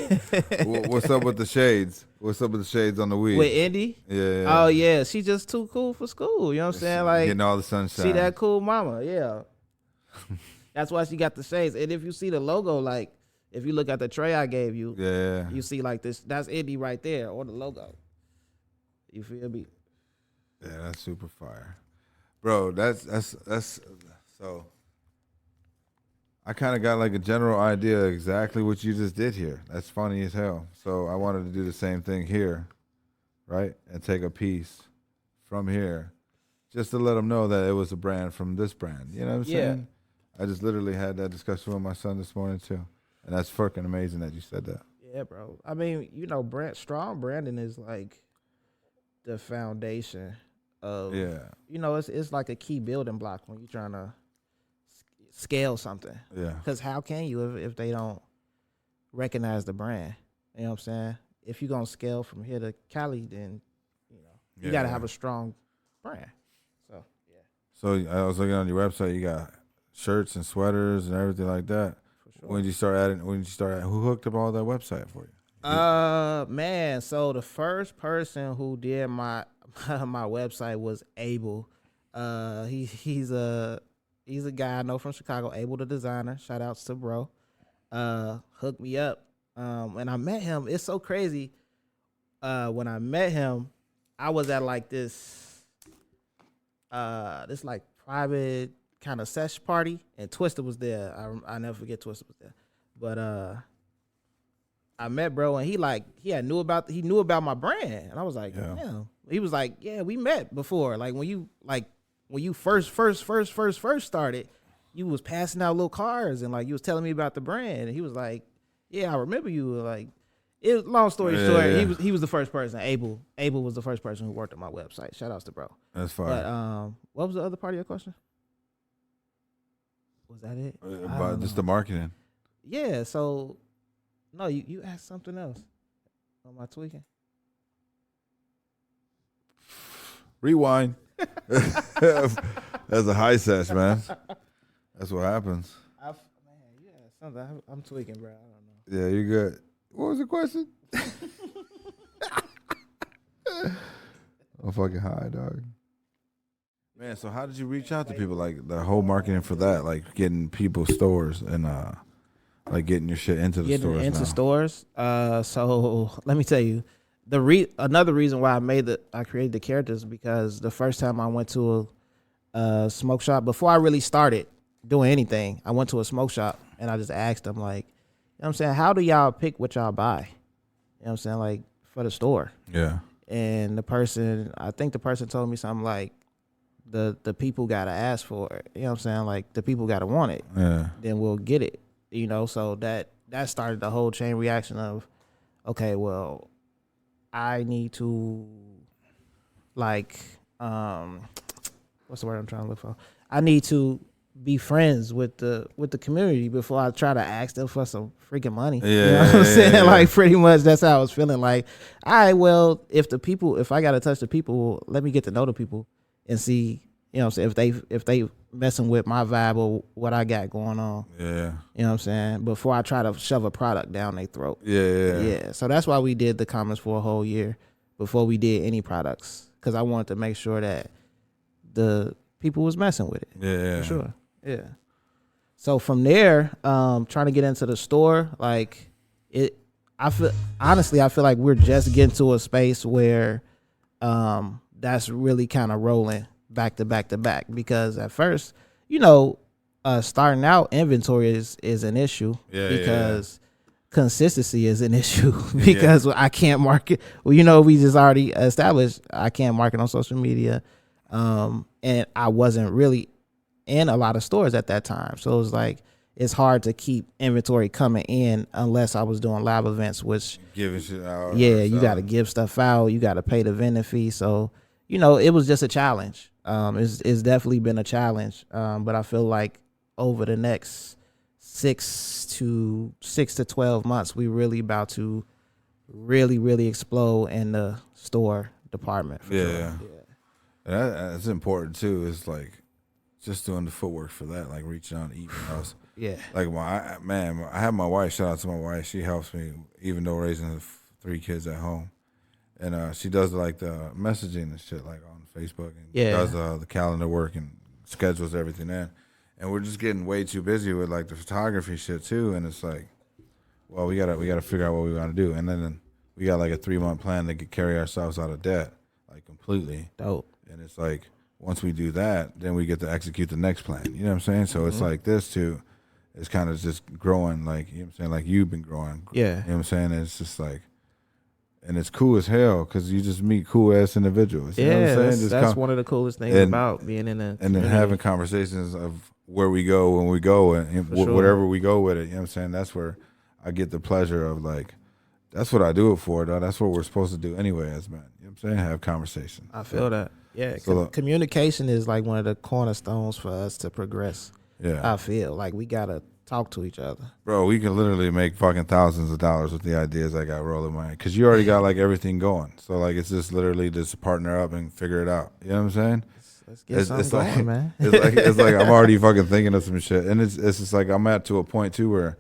What's up with the shades? What's up with the shades on the weed? With Indy? Yeah. Oh, yeah. She just too cool for school. You know what I'm saying? Like getting all the sunshine. She that cool mama. Yeah. That's why she got the shades. And if you see the logo, like if you look at the tray I gave you, you see like this. That's Indy right there, or the logo. You feel me? Yeah, that's super fire, bro. That's so. I kind of got like a general idea of exactly what you just did here. That's funny as hell. So I wanted to do the same thing here, right? And take a piece from here just to let them know that it was a brand from this brand. You know what I'm saying? I just literally had that discussion with my son this morning too. And that's fucking amazing that you said that. Yeah, bro. I mean, strong branding is like the foundation of, it's like a key building block when you're trying to scale something. Yeah. Because how can you if they don't recognize the brand? You know what I'm saying? If you're going to scale from here to Cali, then, you got to have a strong brand. So, yeah. So I was looking on your website. You got shirts and sweaters and everything like that. For sure. When did you start who hooked up all that website for you? Man, so the first person who did my my website was Abel. He's a guy I know from Chicago, Abel the designer. Shout outs to bro. Hooked me up. And I met him. It's so crazy. When I met him, I was at like this like private kind of sesh party, and Twister was there. I never forget Twister was there. But I met bro, and he knew about my brand, and I was like, damn. He was like, yeah, we met before. Like when you first started, you was passing out little cards and like you was telling me about the brand, and he was like, yeah, I remember you. Like, Long story short, he was the first person. Abel was the first person who worked on my website. Shout outs to bro. That's fine. But what was the other part of your question? Was that it? About just the marketing. Yeah. So no, you asked something else. Am I tweaking? Rewind. That's a high sesh, man. That's what happens. Something. I'm tweaking, bro. I don't know. Yeah, you're good. What was the question? I'm fucking high, dog. Man, so how did you reach out to people? Like the whole marketing for that, like getting people's stores and like getting your shit into the stores. Into stores. So let me tell you, another reason why I created the characters, because the first time I went to a smoke shop, before I really started doing anything, I went to a smoke shop and I just asked them, like, you know what I'm saying, how do y'all pick what y'all buy? You know what I'm saying, like for the store. Yeah. And I think the person told me something like, the people gotta ask for it. You know what I'm saying? Like the people gotta want it. Yeah. Then we'll get it. You know, so that started the whole chain reaction of, okay, well, I need to like what's the word I'm trying to look for? I need to be friends with the community before I try to ask them for some freaking money. Yeah, you know what I'm saying? Yeah. Like pretty much that's how I was feeling. Like, all right, well, if I gotta touch the people, let me get to know the people and see, you know what I'm saying, if they messing with my vibe or what I got going on. Yeah. You know what I'm saying? Before I try to shove a product down their throat. Yeah. So that's why we did the comments for a whole year before we did any products. Because I wanted to make sure that the people was messing with it. Yeah. For sure. Yeah. So from there, trying to get into the store, like I feel like we're just getting to a space where that's really kind of rolling back to back to back, because at first, you know, starting out, inventory is an issue because consistency is an issue because I can't market. Well, you know, we just already established I can't market on social media, and I wasn't really in a lot of stores at that time, so it was like it's hard to keep inventory coming in unless I was doing live events, which giving shit out. Yeah, you got to give stuff out. You got to pay the vendor fee. So, you know, it was just a challenge. It's definitely been a challenge. But I feel like over the next 6 to 12 months, we really about to really explode in the store department. Yeah. That's important too. It's like just doing the footwork for that, like reaching out to even us. Yeah. Like I have my wife. Shout out to my wife. She helps me, even though raising 3 kids at home, and she does like the messaging and shit, like on Facebook, and does the calendar work and schedules everything in. And we're just getting way too busy with like the photography shit too. And it's like, well, we gotta figure out what we want to do. And then we got like a 3-month plan to carry ourselves out of debt, like completely. Dope. And it's like, once we do that, then we get to execute the next plan. You know what I'm saying? So it's like this too. It's kind of just growing, like, you know what I'm saying? Like you've been growing. Yeah. You know what I'm saying? And it's just like, and it's cool as hell because you just meet cool ass individuals. You know what I'm saying? That's one of the coolest things about being in a community. And then having conversations of where we go when we go and whatever we go with it. You know what I'm saying? That's where I get the pleasure of like, that's what I do it for, though. That's what we're supposed to do anyway as men. You know what I'm saying? Have conversations. I feel that. Yeah, so, communication is like one of the cornerstones for us to progress. Yeah, I feel like we gotta talk to each other. Bro, we can literally make fucking thousands of dollars with the ideas I got rolling my head, because you already got like everything going. So like it's just literally just partner up and figure it out. You know what I'm saying? Let's get something going, like, man. it's like I'm already fucking thinking of some shit, and it's just like I'm at to a point too where,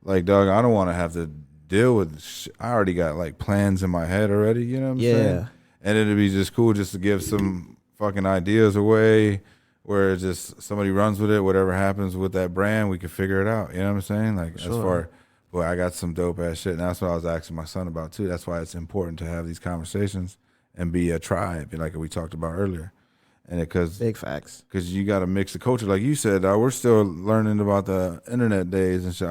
like, dog, I don't want to have to deal with. I already got like plans in my head already. You know what I'm saying? And it'd be just cool just to give some fucking ideas away where just somebody runs with it. Whatever happens with that brand, we can figure it out. You know what I'm saying? Like, as far, boy, I got some dope ass shit. And that's what I was asking my son about too. That's why it's important to have these conversations and be a tribe, like we talked about earlier. And because big facts, because you got to mix the culture, like you said. We're still learning about the internet days and shit.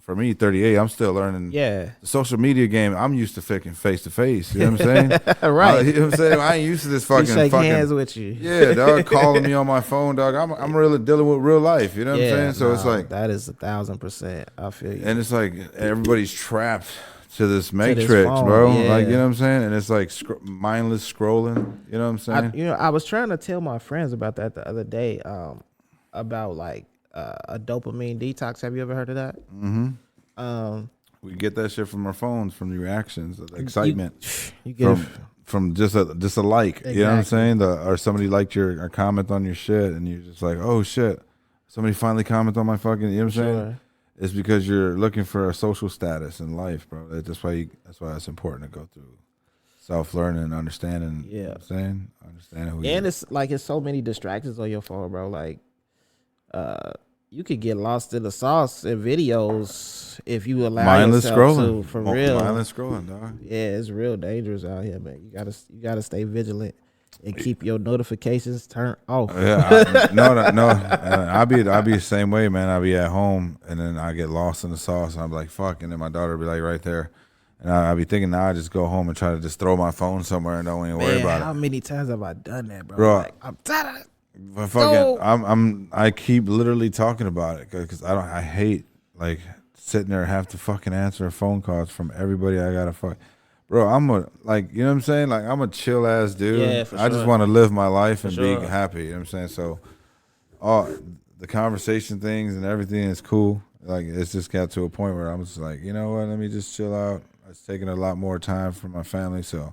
For me, 38, I'm still learning. Yeah, the social media game. I'm used to fucking face to face. You know what I'm saying? Right. You know what I'm saying? I ain't used to this fucking. Shake hands with you. Yeah, dog, calling me on my phone, dog. I'm really dealing with real life. You know what I'm saying? So it's like that is 1,000%. I feel you. And it's like everybody's trapped to this matrix, phone, bro. yeah. Like, you know what I'm saying? And it's like mindless scrolling. You know what I'm saying? I was trying to tell my friends about that the other day. About like a dopamine detox. Have you ever heard of that? Mm-hmm. We get that shit from our phones, from the reactions, the excitement, you get from just a like. Exactly. You know what I'm saying? Or somebody liked your comment on your shit, and you're just like, oh shit, somebody finally commented on my fucking. You know what I'm saying? It's because you're looking for a social status in life, bro. That's why it's important to go through self-learning and understanding. Yeah, you know what I'm saying, understanding who. And it's like it's so many distractions on your phone, bro. Like, you could get lost in the sauce in videos if you allow mindless yourself scrolling. to, for real. Mindless scrolling, dog. Yeah, it's real dangerous out here, man. You gotta stay vigilant and keep your notifications turned off. Yeah, no. I'll be the same way, man. I'll be at home and then I get lost in the sauce. And I'm like, fuck, and then my daughter will be like right there. And I'll be thinking now I just go home and try to just throw my phone somewhere and don't even worry about it. How many times have I done that, bro? Like, I'm tired of it. But fucking, I keep literally talking about it because I hate like sitting there and have to fucking answer phone calls from everybody I gotta fuck. Bro, I'm you know what I'm saying? Like, I'm a chill ass dude. Yeah, for I sure. just want to live my life and sure. be happy. You know what I'm saying? So, all the conversation things and everything is cool. Like, it's just got to a point where I'm just like, you know what? Let me just chill out. It's taking a lot more time for my family, so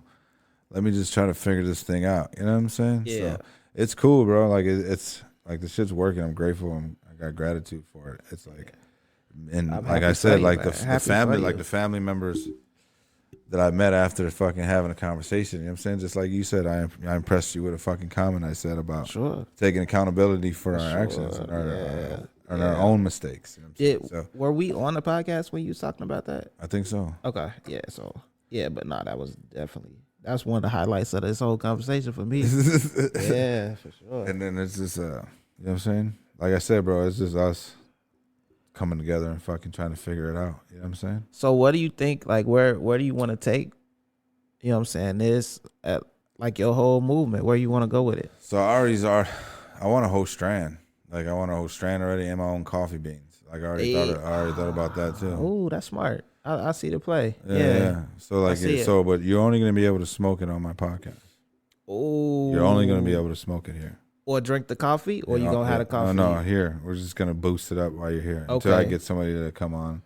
let me just try to figure this thing out. You know what I'm saying? Yeah. So, it's cool, bro. Like, it's like the shit's working. I'm grateful. I got gratitude for it. It's like, and like I said, like the family, like the family members that I met after fucking having a conversation. You know what I'm saying? Just like you said, I impressed you with a fucking comment I said about taking accountability for our actions and our own mistakes. You know what I'm saying? Were we on the podcast when you was talking about that? I think so. Okay. Yeah. So, yeah, but no, that was definitely. That's one of the highlights of this whole conversation for me. Yeah, for sure. And then it's just, you know what I'm saying? Like I said, bro, it's just us coming together and fucking trying to figure it out. You know what I'm saying? So what do you think, like, where do you want to take, you know what I'm saying, this, like your whole movement? Where you want to go with it? So I want a whole strand. Like, I want a whole strand already and my own coffee beans. Like, I already thought about that too. Oh, that's smart. I see the play. Yeah. So like, but you're only gonna be able to smoke it on my podcast. Oh. You're only gonna be able to smoke it here. Or drink the coffee, or you gonna have the coffee? No, here. We're just gonna boost it up while you're here until I get somebody to come on.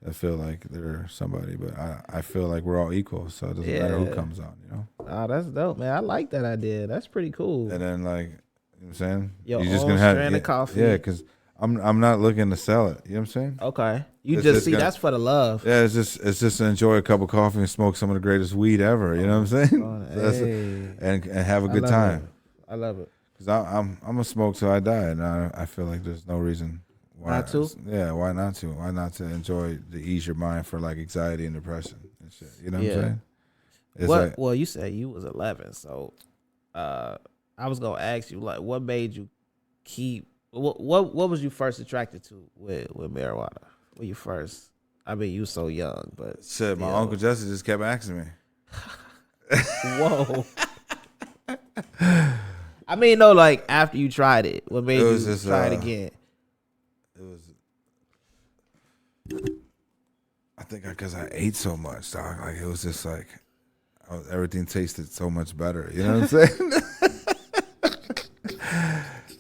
I feel like they're somebody, but I feel like we're all equal, so it doesn't matter who comes on. You know. Oh, that's dope, man. I like that idea. That's pretty cool. And then, like, you know what I'm saying, you're just gonna have strand of coffee. Yeah, because I'm not looking to sell it. You know what I'm saying? Okay. That's for the love. Yeah, it's just to enjoy a cup of coffee and smoke some of the greatest weed ever. You know what I'm saying? And have a good time. I love it. Cause I'm gonna smoke till I die, and I feel like there's no reason why not to. Yeah, why not to? Why not to enjoy to ease your mind for like anxiety and depression and shit? You know what I'm saying? Well, you said you was 11, so I was gonna ask you, like, what made you keep? What was you first attracted to with marijuana? When you first, I mean, you so young, but shit, my Uncle Jesse just kept asking me. Whoa. I mean, no, like, after you tried it, what made you just, try it again? It was, I think, because I ate so much, dog. Like, it was just like everything tasted so much better. You know what I'm saying?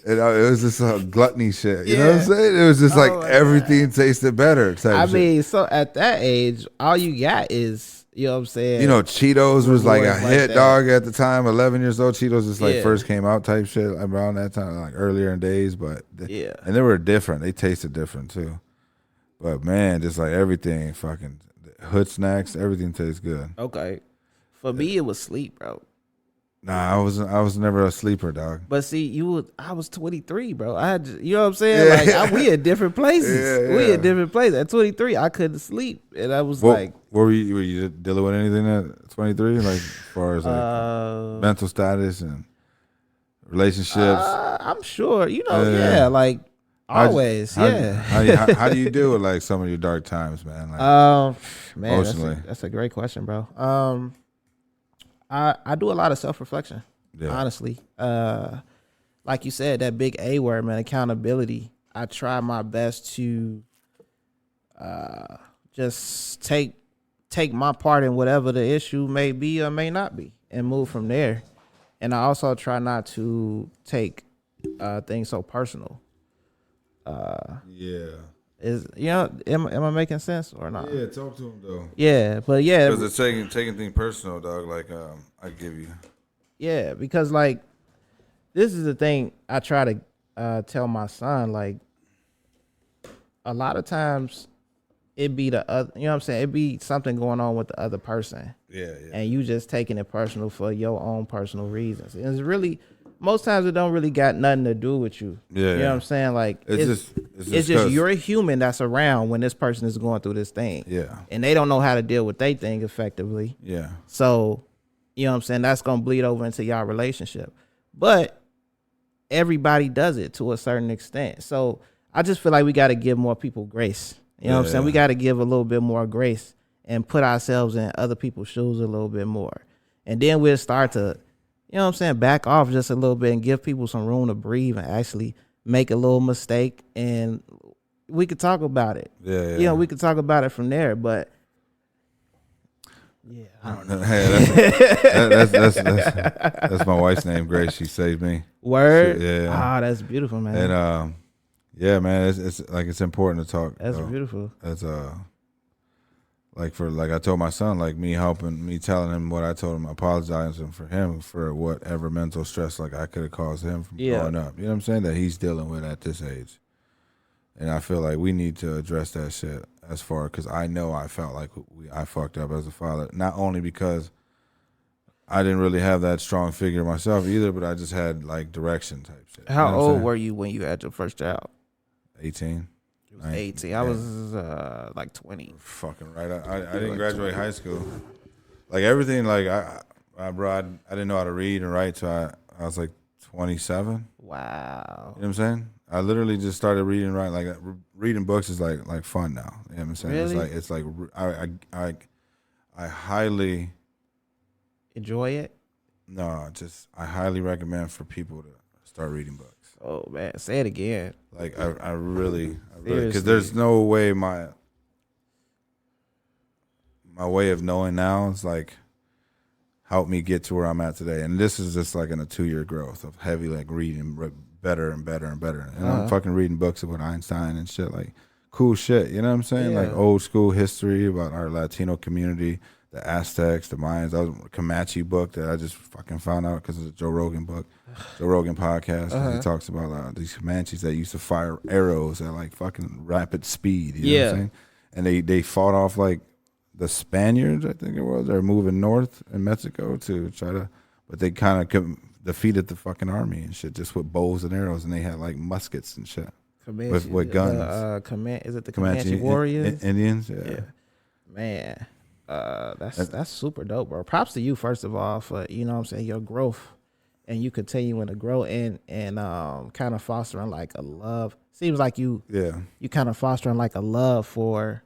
It was just a gluttony shit. You know what I'm saying? It was just like everything tasted better. I mean, so at that age, all you got is, you know what I'm saying? You know, Cheetos was like a hit, dog, at the time. 11 years old, Cheetos just like first came out type shit around that time, like earlier in days. But and they were different. They tasted different too. But man, just like everything, fucking hood snacks, everything tastes good. Okay, for me it was sleep, bro. Nah, I was never a sleeper, dog. But see, I was 23, bro. You know what I'm saying? Yeah. Like, we at different places. Yeah. We at different places. At 23, I couldn't sleep, and I was like, were you dealing with anything at 23, like as far as like mental status and relationships? I'm sure, you know, like always, How do you deal with like some of your dark times, man? Like, man, emotionally, that's a great question, bro. I do a lot of self-reflection, honestly. Like you said, that big A word, man, accountability. I try my best to just take take my part in whatever the issue may be or may not be and move from there. And I also try not to take things so personal. Yeah. Am I making sense or not? Yeah, talk to him though. Yeah, but yeah, because it's taking things personal, dog. Like I give you. Yeah, because like this is the thing I try to tell my son. Like a lot of times it be the other, you know what I'm saying? It be something going on with the other person. Yeah. And you just taking it personal for your own personal reasons. And it's really, most times it don't really got nothing to do with you. Yeah. You know what I'm saying? Like it's just you're a human that's around when this person is going through this thing. Yeah. And they don't know how to deal with their thing effectively. Yeah. So, you know what I'm saying? That's going to bleed over into y'all relationship. But everybody does it to a certain extent. So I just feel like we got to give more people grace. You know what I'm saying? We got to give a little bit more grace and put ourselves in other people's shoes a little bit more. And then we'll start to, you know what I'm saying, back off just a little bit and give people some room to breathe and actually make a little mistake. And we could talk about it. Yeah. You know, we could talk about it from there. But yeah, I don't know. Hey, that's my wife's name, Grace. She saved me. Word? Yeah. Ah, that's beautiful, man. And yeah, man, it's like it's important to talk. That's beautiful. That's like I told my son, like me telling him what I told him, apologizing for him for whatever mental stress like I could have caused him from growing up. You know what I'm saying? That he's dealing with at this age. And I feel like we need to address that shit as far, because I know I felt like I fucked up as a father, not only because I didn't really have that strong figure myself either, but I just had like direction type shit. How old were you when you had your first child? 18. You was 18. I was like 20. Fucking right. I didn't graduate high school. Like everything, like I didn't know how to read and write, so I was like 27. Wow. You know what I'm saying? I literally just started reading and writing. Like reading books is like fun now. You know what I'm saying? Really? It's like I highly enjoy it. No, I highly recommend for people to start reading books. Oh man, say it again. Like I really, because there's no way my way of knowing now is like helped me get to where I'm at today. And this is just like in a 2-year growth of heavy like reading better and better and better. And I'm fucking reading books about Einstein and shit, like cool shit. You know what I'm saying? Yeah. Like old school history about our Latino community, the Aztecs, the Mayans. That was a Comanche book that I just fucking found out because of the Joe Rogan book, Joe Rogan podcast. He talks about these Comanches that used to fire arrows at like fucking rapid speed. You know what I'm saying? And they fought off like the Spaniards, I think it was. They're moving north in Mexico to try to, but they kind of defeated the fucking army and shit just with bows and arrows, and they had like muskets and shit with guns. Is it the Comanche Warriors? Indians? Yeah. Man. That's super dope, bro. Props to you, first of all, for, you know what I'm saying, your growth and you continuing to grow and kind of fostering like a love. Seems like you kind of fostering like a love for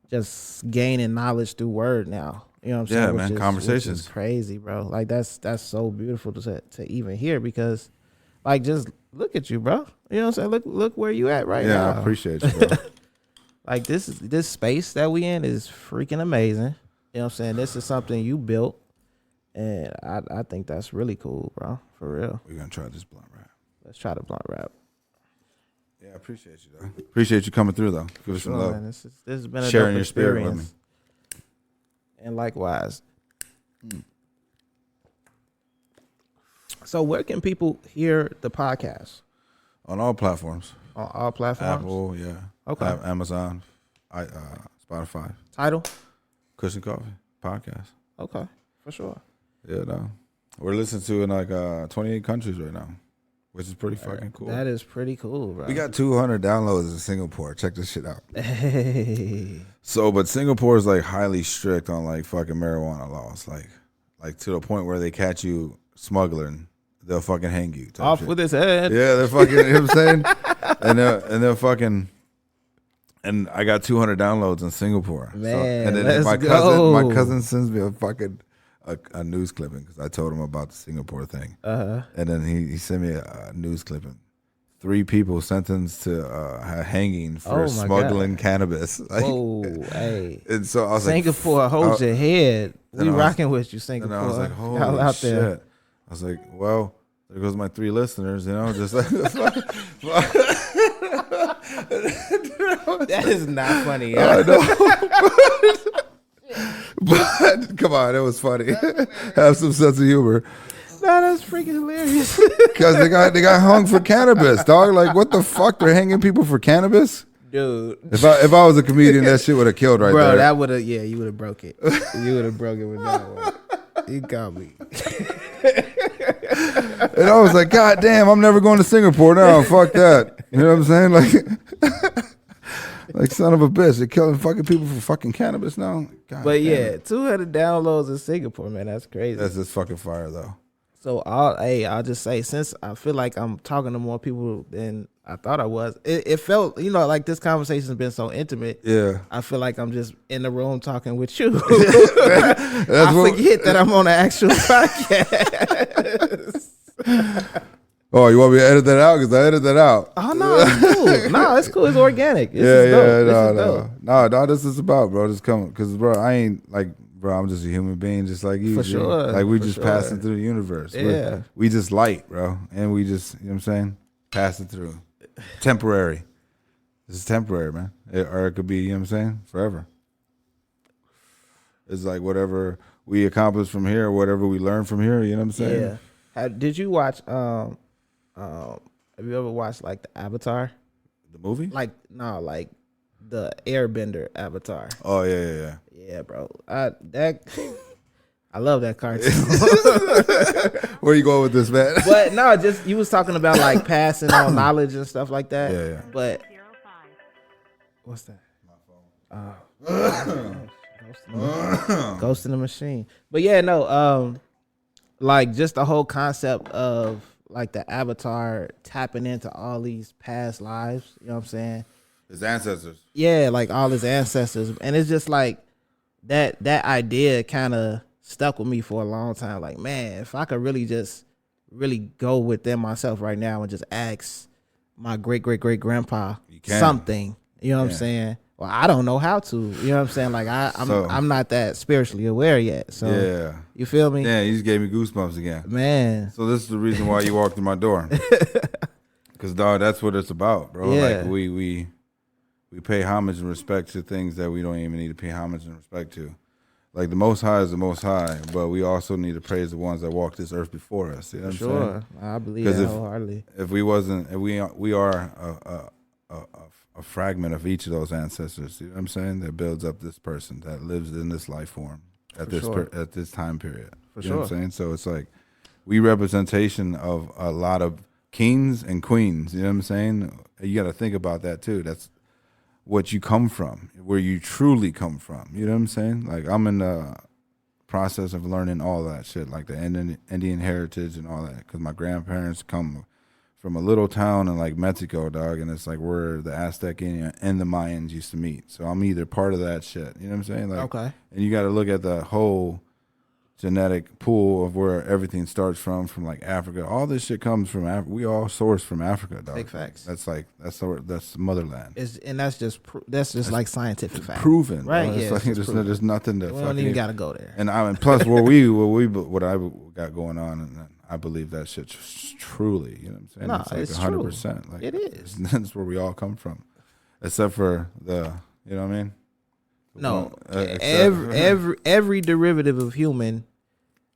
just gaining knowledge through word now. You know what I'm saying? Yeah, man, conversations. Which is crazy, bro. Like that's so beautiful to even hear, because like just look at you, bro. You know what I'm saying? Look where you at right now. Yeah, I appreciate you, bro. Like this space that we in is freaking amazing. You know what I'm saying? This is something you built, and I think that's really cool, bro. For real. We're gonna try this blunt rap. Let's try the blunt rap. Yeah, I appreciate you though. Appreciate you coming through though. Give us some love. Man, this has been a sharing dope your spirit with experience. And likewise. So where can people hear the podcast? On all platforms. On all platforms? Apple, yeah. Okay. Amazon, Spotify. Title? Kush and Coffee podcast. Okay, for sure. Yeah, no. We're listened to in like 28 countries right now, which is pretty fucking cool. That is pretty cool, bro. We got 200 downloads in Singapore. Check this shit out. Hey. So, but Singapore is like highly strict on like fucking marijuana laws, like to the point where they catch you smuggling, they'll fucking hang you. Off shit. with his head. Yeah, they're fucking. You know what I'm saying? And they're fucking. And I got 200 downloads in Singapore. Man, and then let's my go. cousin sends me a news clipping because I told him about the Singapore thing. And then he sent me a news clipping. 3 people sentenced to hanging for smuggling cannabis. Like, whoa, hey. And so I was Singapore, hold your head. We rocking with you, Singapore. And I was like, holy y'all out shit. there. I was like, well, there goes my 3 listeners, just like. That is not funny. I know. But come on, it was funny. Have some sense of humor. No, that's freaking hilarious. Because they got hung for cannabis, dog. Like, what the fuck? They're hanging people for cannabis, dude. If I was a comedian, that shit would have killed right there. Bro, that would have. Yeah, you would have broke it. You would have broke it with that one. You got me. And I was like, God damn, I'm never going to Singapore now. Fuck that. You know what I'm saying? Like son of a bitch, they're killing fucking people for fucking cannabis now. God but damn yeah, it. 200 downloads in Singapore, man. That's crazy. That's just fucking fire though. So I'll just say, since I feel like I'm talking to more people than I thought I was, it felt, like this conversation's been so intimate. Yeah. I feel like I'm just in the room talking with you. I forget that I'm on an actual podcast. Oh, you want me to edit that out? Because I edited that out. Oh, no, it's cool. No, it's cool. It's organic. This No, this is about, bro. Just come, because, bro, I ain't, bro, I'm just a human being just like you. For sure. Like, we just passing through the universe. Yeah. We just light, bro. And we just, you know what I'm saying? Passing through. Temporary. This is temporary, man. Or it could be, you know what I'm saying? Forever. It's like whatever we accomplish from here, whatever we learn from here, you know what I'm saying? Yeah. Did you watch, have you ever watched, like, the Avatar? The movie? Like the Airbender Avatar. Oh, yeah. Yeah, bro. I love that cartoon. Where you going with this, man? But no, just you was talking about like passing on knowledge and stuff like that. Yeah. But what's that? My phone. Ghost in the machine. But yeah, no. Like just the whole concept of like the Avatar tapping into all these past lives. You know what I'm saying? His ancestors. Yeah, like all his ancestors, and it's just like that idea kind of stuck with me for a long time. Like, man, if I could really go within myself right now and just ask my great grandpa something, you know what I'm saying? Well, I don't know how to, you know what I'm saying? Like I'm not that spiritually aware yet. So yeah, you feel me? Yeah, you just gave me goosebumps again, man. So this is the reason why you walked through my door, because dog, that's what it's about, bro. Yeah. Like we pay homage and respect to things that we don't even need to pay homage and respect to. Like the Most High is the Most High, but we also need to praise the ones that walked this earth before us. You know what I'm saying? I believe that wholeheartedly. If we are a fragment of each of those ancestors. You know what I'm saying? That builds up this person that lives in this life form at this time period. You know what I'm saying? So it's like we representation of a lot of kings and queens. You know what I'm saying? You got to think about that too. That's what you come from, where you truly come from. You know what I'm saying? Like I'm in the process of learning all that shit, like the Indian heritage and all that, because my grandparents come from a little town in like Mexico, dog, and it's like where the Aztec and the Mayans used to meet. So I'm either part of that shit. You know what I'm saying? Like, okay. And you got to look at the whole genetic pool of where everything starts from like Africa. All this shit comes from Africa. We all source from Africa, dog. Big facts. That's the motherland. And that's just like scientific fact. Proven, right? Bro. Yeah, Like, there's nothing to. We don't even gotta go there. And plus what I got going on, and I believe that shit's truly, you know what I'm saying? It's like true. 100%. Like it is. That's where we all come from, except for you know what I mean? No, every derivative of human,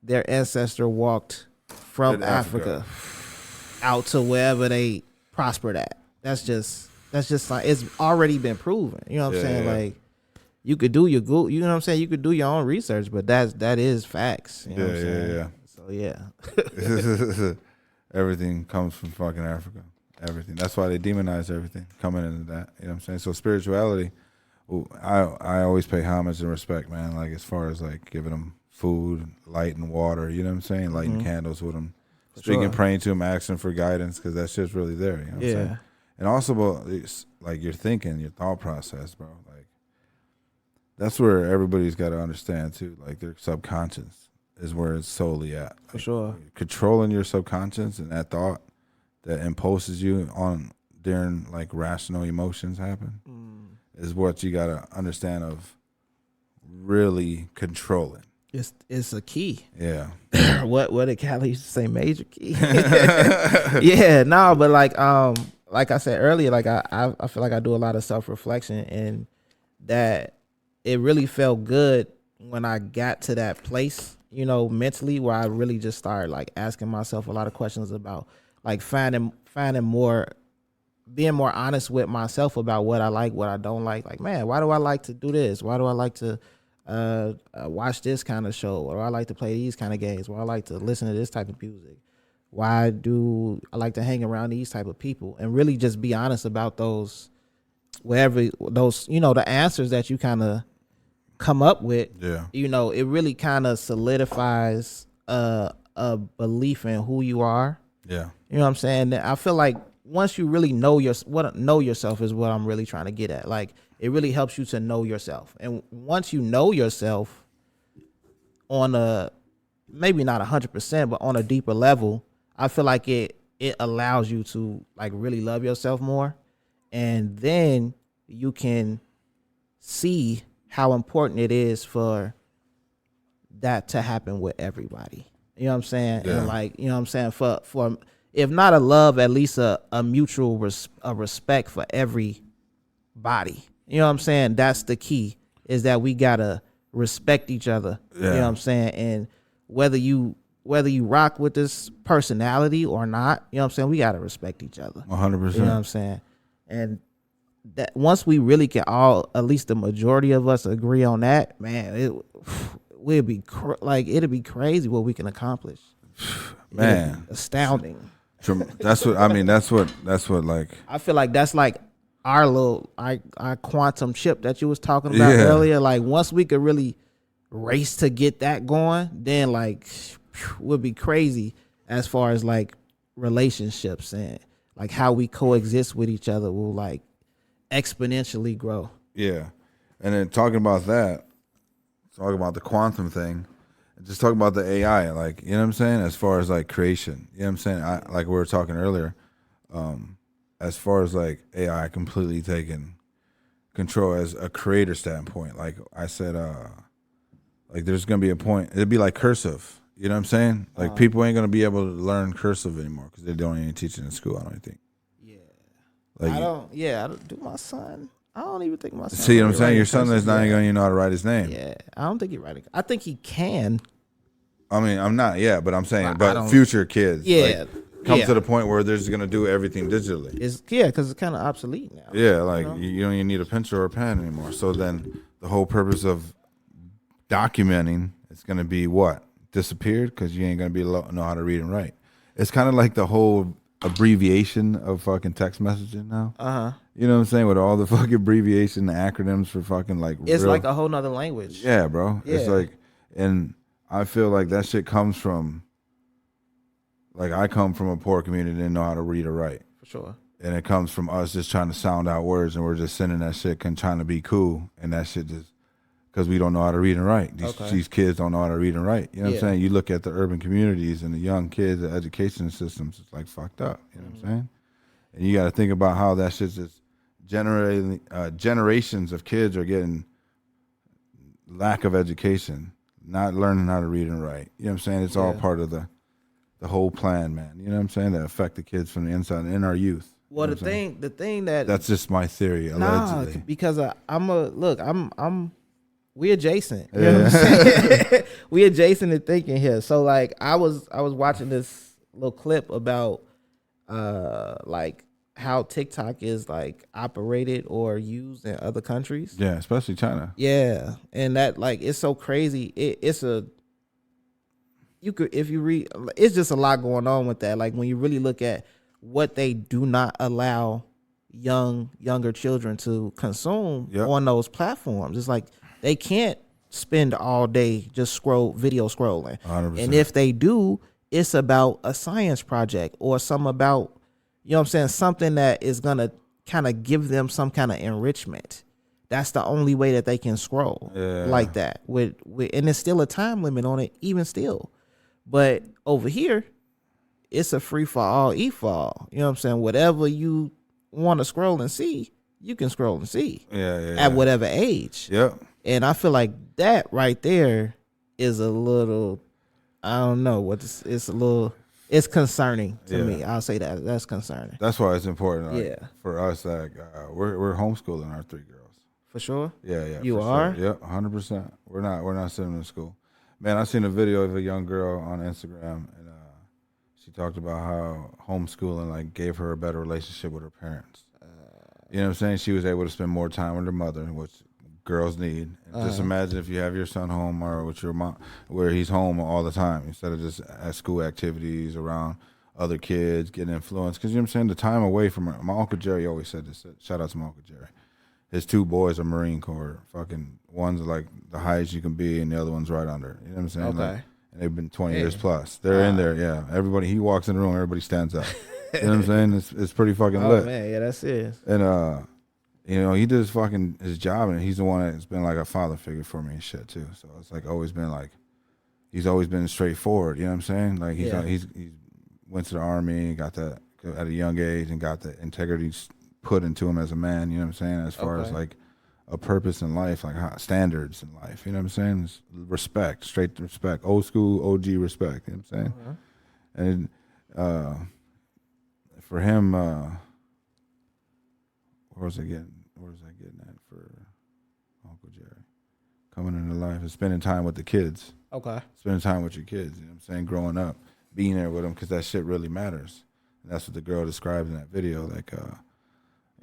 their ancestor walked from Africa out to wherever they prospered at. That's just like it's already been proven. You know what I'm saying? Yeah. Like you could do you know what I'm saying? You could do your own research, but that is facts. You know what I'm saying? Yeah. So yeah. Everything comes from fucking Africa. Everything. That's why they demonize everything coming into that. You know what I'm saying? So spirituality, I always pay homage and respect, man. Like as far as like giving them food, light, and water. You know what I'm saying? Lighting candles with them, speaking, praying to them, asking for guidance, because that shit's really there. You know what I'm saying? And also about like your thinking, your thought process, bro. Like that's where everybody's got to understand too. Like their subconscious is where it's solely at. For sure. Controlling your subconscious and that thought, that impulses you on during like rational emotions happen is what you gotta understand of really controlling. It's a key. Yeah. what did Callie used to say? Major key. Yeah, no, but like I said earlier, like I feel like I do a lot of self-reflection, and that it really felt good when I got to that place, you know, mentally, where I really just started like asking myself a lot of questions about like finding more, being more honest with myself about what I like, what I don't like. Like, man, why do I like to do this? Why do I like to watch this kind of show? Why do I like to play these kind of games? Why do I like to listen to this type of music? Why do I like to hang around these type of people? And really just be honest about those, wherever those, you know, the answers that you kind of come up with. Yeah. You know, it really kind of solidifies a belief in who you are. Yeah. You know what I'm saying? I feel like once you really know yourself is what I'm really trying to get at. Like, it really helps you to know yourself. And once you know yourself on a, maybe not 100%, but on a deeper level, I feel like it allows you to like really love yourself more. And then you can see how important it is for that to happen with everybody. You know what I'm saying? Yeah. And like, you know what I'm saying? For if not a love, at least a mutual respect for everybody. You know what I'm saying? That's the key, is that we gotta respect each other. Yeah. You know what I'm saying? And whether you rock with this personality or not, you know what I'm saying? We gotta respect each other. 100%. You know what I'm saying? And that once we really can all, at least the majority of us, agree on that, man, it'd be crazy what we can accomplish. Man, astounding. That's what I mean. That's what like. I feel like that's like our quantum chip that you was talking about earlier. Like, once we could really race to get that going, then like would be crazy as far as like relationships and like how we coexist with each other will like exponentially grow. Yeah. And then talking about the quantum thing, just talking about the AI, like, you know what I'm saying, as far as like creation, you know what I'm saying, like we were talking earlier, as far as like AI completely taking control as a creator standpoint. Like I said, like there's gonna be a point, it'd be like cursive, you know what I'm saying, like people ain't gonna be able to learn cursive anymore because they don't even teach it in school, I don't think. Like, I don't do my son. I don't even think my son. See what I'm saying? Your son is not even going to know how to write his name. Yeah, I don't think he's writing. I think he can. I mean, I'm not. Yeah, but I'm saying, but future kids. Yeah, like, come to the point where they're just going to do everything digitally. Because it's kind of obsolete now. Yeah, like you don't even need a pencil or a pen anymore. So then the whole purpose of documenting is going to be what? Disappeared because you ain't going to be know how to read and write. It's kind of like the whole abbreviation of fucking text messaging now. You know what I'm saying? With all the fucking abbreviation, the acronyms for fucking like it's like a whole nother language. Yeah, bro. Yeah. It's like, and I feel like that shit comes from, like, I come from a poor community that didn't know how to read or write. For sure. And it comes from us just trying to sound out words, and we're just sending that shit and trying to be cool, and that shit just, because we don't know how to read and write. These kids don't know how to read and write. You know what I'm saying? You look at the urban communities and the young kids, the education systems, it's like fucked up. You know what I'm saying? And you got to think about how that shit's just generating, generations of kids are getting lack of education, not learning how to read and write. You know what I'm saying? It's all part of the whole plan, man. You know what I'm saying? That affect the kids from the inside and in our youth. Well, the thing that's just my theory, allegedly. Because we adjacent. You know what I'm saying? We adjacent in thinking here. So like I was watching this little clip about like how TikTok is like operated or used in other countries. Yeah, especially China. Yeah. And that like it's so crazy. It's just a lot going on with that. Like when you really look at what they do not allow younger children to consume on those platforms. It's like they can't spend all day just video scrolling. 100%. And if they do, it's about a science project or something about, you know what I'm saying, something that is going to kind of give them some kind of enrichment. That's the only way that they can scroll like that. With and there's still a time limit on it, even still. But over here, it's a free for all, for all. You know what I'm saying? Whatever you want to scroll and see, you can scroll and see. At whatever age. Yep. And I feel like that right there is a little, I don't know what it's a little. It's concerning to me. I'll say that. That's concerning. That's why it's important. Like, for us, like we're homeschooling our 3 girls. For sure. Yeah. You are? Sure. Yep, 100%. We're not sending them to school. Man, I seen a video of a young girl on Instagram, and she talked about how homeschooling like gave her a better relationship with her parents. You know what I'm saying? She was able to spend more time with her mother, which girls need. Just imagine if you have your son home or with your mom, where he's home all the time instead of just at school activities around other kids, getting influenced. Because you know what I'm saying? The time away from her. My Uncle Jerry always said this. Shout out to my Uncle Jerry. His 2 boys are Marine Corps. Fucking one's like the highest you can be, and the other one's right under. You know what I'm saying? Okay. Like, and they've been 20 years plus. They're in there, yeah. Everybody, he walks in the room, everybody stands up. You know what I'm saying? It's pretty fucking lit. Oh man, yeah, that's it. And you know, he did his job, and he's the one that's been like a father figure for me and shit too. So it's like always been like, he's always been straightforward. You know what I'm saying? Like he's went to the army, got that at a young age, and got the integrity put into him as a man. You know what I'm saying? As far as like a purpose in life, like standards in life. You know what I'm saying? It's respect, straight respect, old school OG respect. You know what I'm saying? And for him, where was I getting at for Uncle Jerry? Coming into life and spending time with the kids. Okay. Spending time with your kids, you know what I'm saying? Growing up, being there with them, because that shit really matters. And that's what the girl described in that video. Like,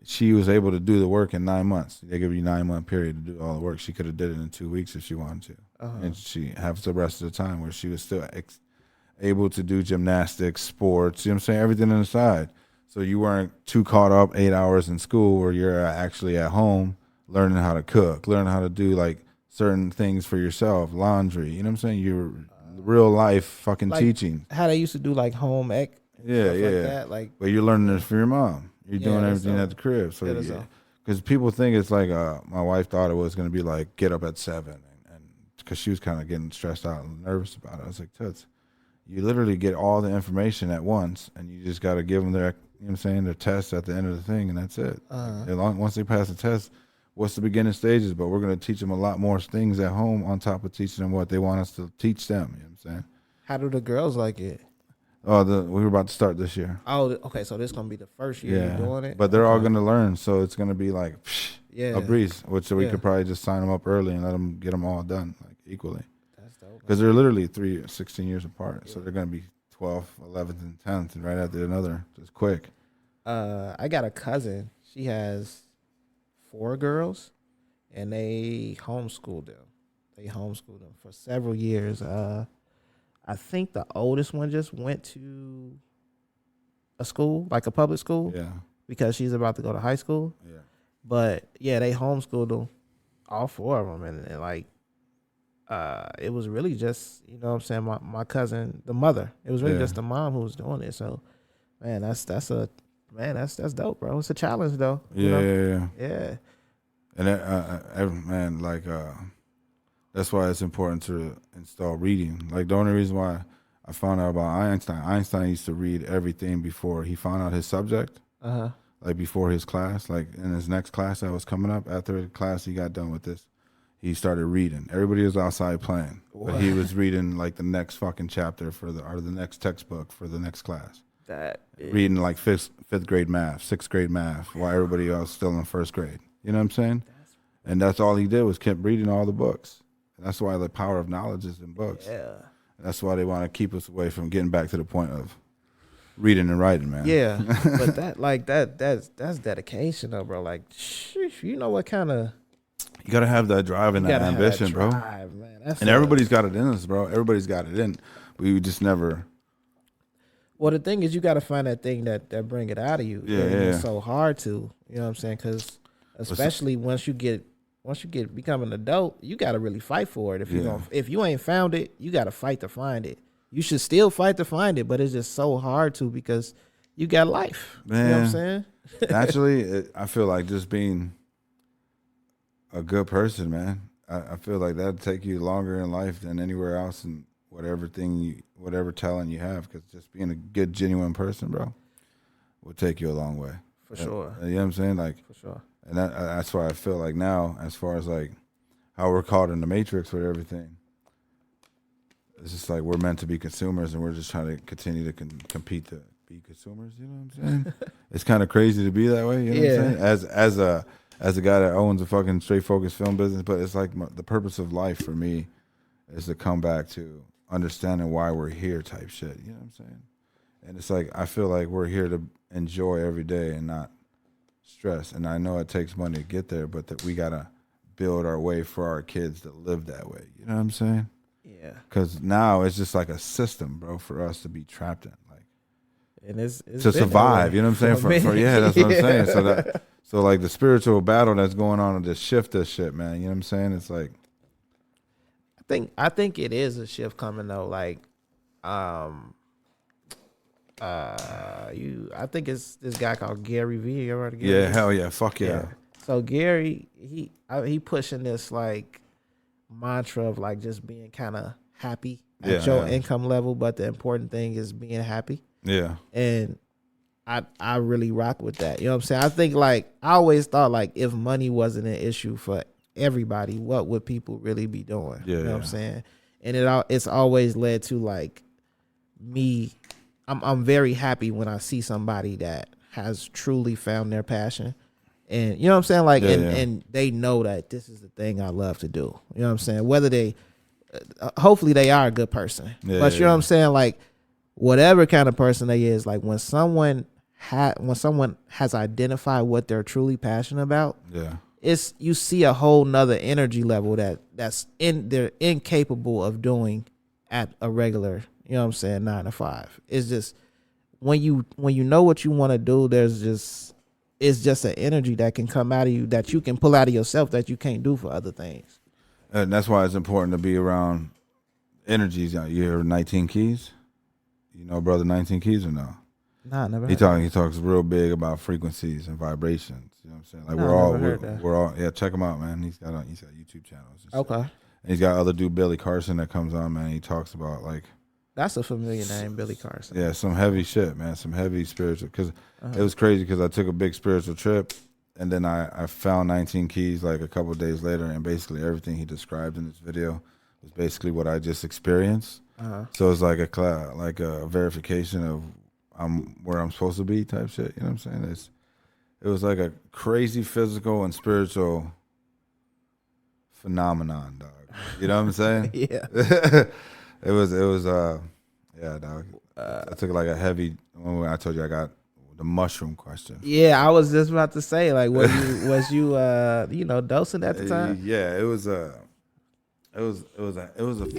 she was able to do the work in 9 months. They give you a 9-month period to do all the work. She could have did it in 2 weeks if she wanted to. And she has the rest of the time where she was still able to do gymnastics, sports, you know what I'm saying? Everything on the side. So you weren't too caught up 8 hours in school where you're actually at home learning how to cook, learning how to do like certain things for yourself, laundry, you know what I'm saying? You're real life fucking like teaching. How they used to do like home ec. Yeah. Like that, like, but you're learning this for your mom. You're doing everything at the crib. So because people think it's like my wife thought it was going to be like get up at 7 and because she was kind of getting stressed out and nervous about it. I was like, Toots, you literally get all the information at once and you just got to give them their, you know what I'm saying, their test at the end of the thing, and that's it. Once they pass the test, what's the beginning stages? But we're going to teach them a lot more things at home on top of teaching them what they want us to teach them. You know what I'm saying? How do the girls like it? Oh, we were about to start this year. Oh, okay. So this is going to be the first year you're doing it? But they're all going to learn, so it's going to be like a breeze, which we could probably just sign them up early and let them get them all done like equally. That's dope. Because they're literally 16 years apart, so they're going to be 12th, 11th, and 10th, and right after another, just quick. I got a cousin. She has 4 girls, and they homeschooled them. For several years. I think the oldest one just went to a school, like a public school. Yeah. Because she's about to go to high school. Yeah. But yeah, they homeschooled them, all 4 of them, and like, it was really just, you know what I'm saying, my cousin, the mother. It was really just the mom who was doing it. So, man, that's dope, bro. It's a challenge though. Yeah. And man, like that's why it's important to install reading. Like the only reason why I found out about Einstein used to read everything before he found out his subject. Like before his class, like in his next class that was coming up, after the class he got done with this, he started reading. Everybody was outside playing, but he was reading like the next fucking chapter or the next textbook for the next class. Reading like fifth grade math, 6th grade math, while everybody else still in 1st grade. You know what I'm saying? And that's all he did was kept reading all the books. And that's why the power of knowledge is in books. Yeah. And that's why they want to keep us away from getting back to the point of reading and writing, man. Yeah. But that's dedication though, bro. Like, you know what kind of, you gotta have that drive and that ambition, bro. Man. And everybody's got it in us, bro. Everybody's got it in. We just never. Well, the thing is, you got to find that thing that bring it out of you. Yeah. It's so hard to, you know what I'm saying? Because especially once you become an adult, you got to really fight for it. If you ain't found it, you got to fight to find it. You should still fight to find it, but it's just so hard to because you got life. Man, you know what I'm saying? Naturally, I feel like just being a good person, man. I feel like that'd take you longer in life than anywhere else and whatever talent you have, because just being a good, genuine person, bro, will take you a long way. For sure. You know what I'm saying? Like, for sure. And that's why I feel like now, as far as like how we're caught in the matrix with everything, it's just like we're meant to be consumers, and we're just trying to continue to compete to be consumers. You know what I'm saying? It's kind of crazy to be that way. You know what I'm saying? As a guy that owns a fucking straight focused film business, but it's like the purpose of life for me is to come back to understanding why we're here, type shit. You know what I'm saying? And it's like I feel like we're here to enjoy every day and not stress. And I know it takes money to get there, but that we gotta build our way for our kids to live that way. You know what I'm saying? Yeah. Because now it's just like a system, bro, for us to be trapped in, like, and it's to survive. You know what I'm saying? That's what I'm saying. So like the spiritual battle that's going on to shift this shit, man. You know what I'm saying? It's like, I think it is a shift coming though. Like, I think it's this guy called Gary Vee. You ever heard of Gary Vee? Hell yeah, fuck yeah. So Gary, he pushing this like mantra of like just being kind of happy at your income level, but the important thing is being happy. Yeah. And I really rock with that. You know what I'm saying? I think like I always thought like if money wasn't an issue for everybody, what would people really be doing? Yeah, you know what I'm saying? And it's always led to like me. I'm very happy when I see somebody that has truly found their passion. And you know what I'm saying? Like, and they know that this is the thing I love to do. You know what I'm saying? Whether they, hopefully they are a good person. But you know what I'm saying? Like, whatever kind of person they is, like when someone has identified what they're truly passionate about, you see a whole nother energy level they're incapable of doing at a regular, you know what I'm saying, 9 to 5. It's just when you know what you want to do, it's just an energy that can come out of you that you can pull out of yourself that you can't do for other things. And that's why it's important to be around energies. You hear 19 Keys? You know brother 19 Keys or no? Nah, never. He talks real big about frequencies and vibrations. You know what I'm saying? Like we're all check him out, man. He's got YouTube channels. Okay. And he's got other dude Billy Carson that comes on, man. He talks about like, that's a familiar name, Billy Carson. Yeah, some heavy shit, man. Some heavy spiritual. Because it was crazy because I took a big spiritual trip, and then I found 19 Keys like a couple of days later, and basically everything he described in this video was basically what I just experienced. So it's like a verification of where I'm supposed to be type shit. You know what I'm saying? It was like a crazy physical and spiritual phenomenon, dog. You know what I'm saying? Yeah. It was dog. I took like a heavy. When I told you I got the mushroom question. Yeah, I was just about to say, like, was you dosing at the time? Yeah, it was a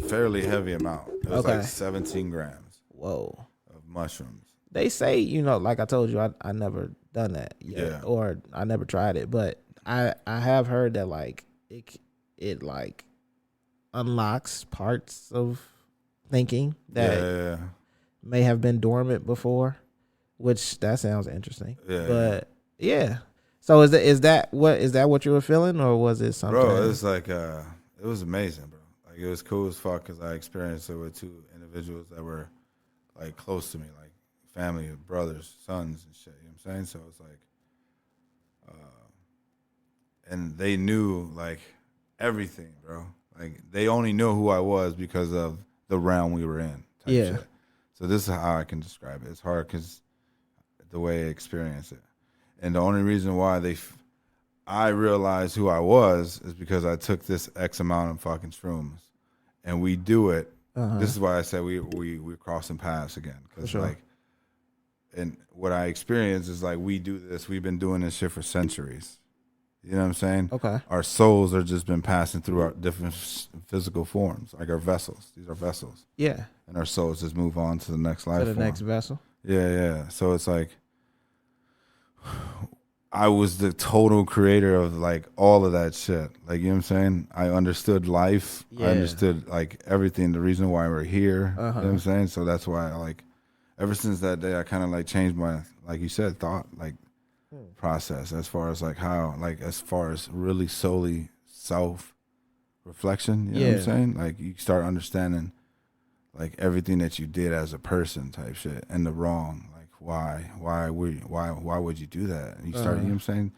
fairly heavy amount. It was like 17 grams. Whoa. Of mushrooms. They say, like I told you, I never done that yet, or I never tried it, but I have heard that like it like unlocks parts of thinking that may have been dormant before, which that sounds interesting. But so is that what you were feeling, or was it something? Bro, it was like it was amazing, bro. Like it was cool as fuck because I experienced it with two individuals that were like close to me, like family, brothers, sons, and shit. You know what I'm saying? So it's like, and they knew like everything, bro. Like they only knew who I was because of the realm we were in. Shit. So this is how I can describe it. It's hard because the way I experience it, and the only reason why I realized who I was is because I took this X amount of fucking shrooms, and we do it. This is why I said we're crossing paths again, because like, and what I experienced is like we do this. We've been doing this shit for centuries. You know what I'm saying? Okay. Our souls are just been passing through our different physical forms, like our vessels. These are vessels. Yeah. And our souls just move on to the next life form. Next vessel. Yeah. So it's like I was the total creator of like all of that shit. Like, you know what I'm saying? I understood life. Yeah. I understood like everything, the reason why we're here. You know what I'm saying? So that's why I like, ever since that day, I kind of like changed my, like you said, thought, like, process as far as like how, like as far as really solely self reflection, you know what I'm saying? Like you start understanding like everything that you did as a person type shit and the wrong. Like why would you do that? And you start, you know what I'm saying?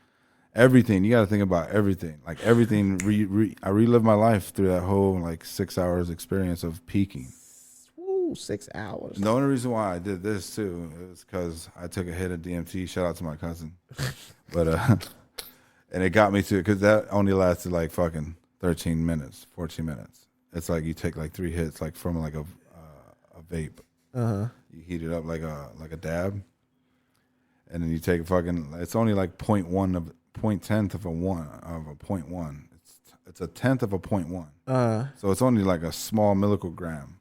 Everything. You got to think about everything. Like everything. I relived my life through that whole like 6 hours experience of peaking. Ooh, 6 hours. The only reason why I did this too is because I took a hit of DMT. Shout out to my cousin. But and it got me to it because that only lasted like fucking 13 minutes, 14 minutes. It's like you take like 3 hits, like from like a vape. You heat it up like a dab, and then you take a fucking. It's only like 0.1 of a 0.1. It's a tenth of a 0.1. So it's only like a small milligram.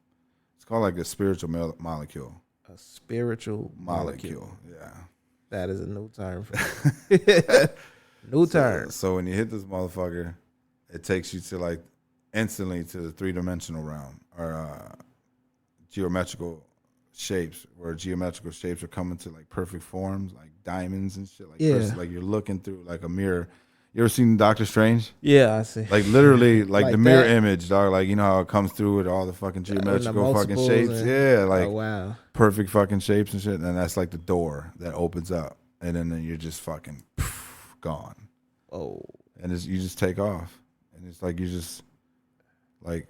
It's called like a spiritual molecule. A spiritual molecule. Yeah. That is a new term for new term. So when you hit this motherfucker, it takes you to like instantly to the 3-dimensional realm or geometrical shapes, where geometrical shapes are coming to like perfect forms, like diamonds and shit. Like like you're looking through like a mirror. You ever seen Doctor Strange? Yeah, I see. Like literally, like the mirror that? image, dog. Like you know how it comes through with all the fucking geometrical fucking shapes. Yeah, like wow, perfect fucking shapes and shit. And that's like the door that opens up, and then you're just fucking gone. Oh, and you just take off, and it's like you just like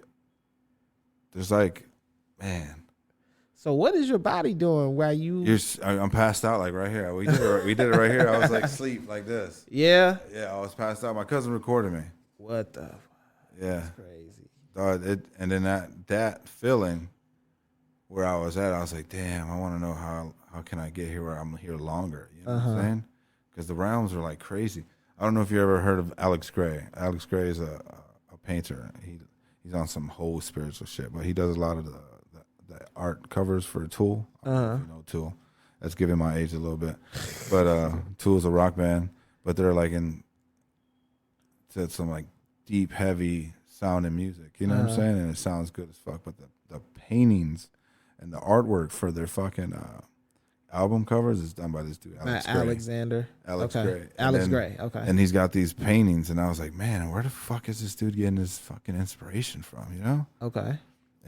there's like, man. So what is your body doing while I'm passed out like right here. We did it right here. I was like asleep like this. Yeah. Yeah, I was passed out. My cousin recorded me. What the? Yeah. That's crazy. And then that feeling where I was at, I was like, damn, I want to know how can I get here where I'm here longer? You know what I'm saying? Because the realms are like crazy. I don't know if you ever heard of Alex Gray. Alex Gray is a painter. He's on some whole spiritual shit, but he does a lot of the art covers for Tool. I don't know if you know Tool. That's giving my age a little bit. But Tool's a rock band, but they're like into some like deep, heavy sounding music. You know what I'm saying? And it sounds good as fuck. But the paintings and the artwork for their fucking album covers is done by this dude, Alex Gray. Alex Gray. Okay. And he's got these paintings, and I was like, man, where the fuck is this dude getting this fucking inspiration from? You know? Okay.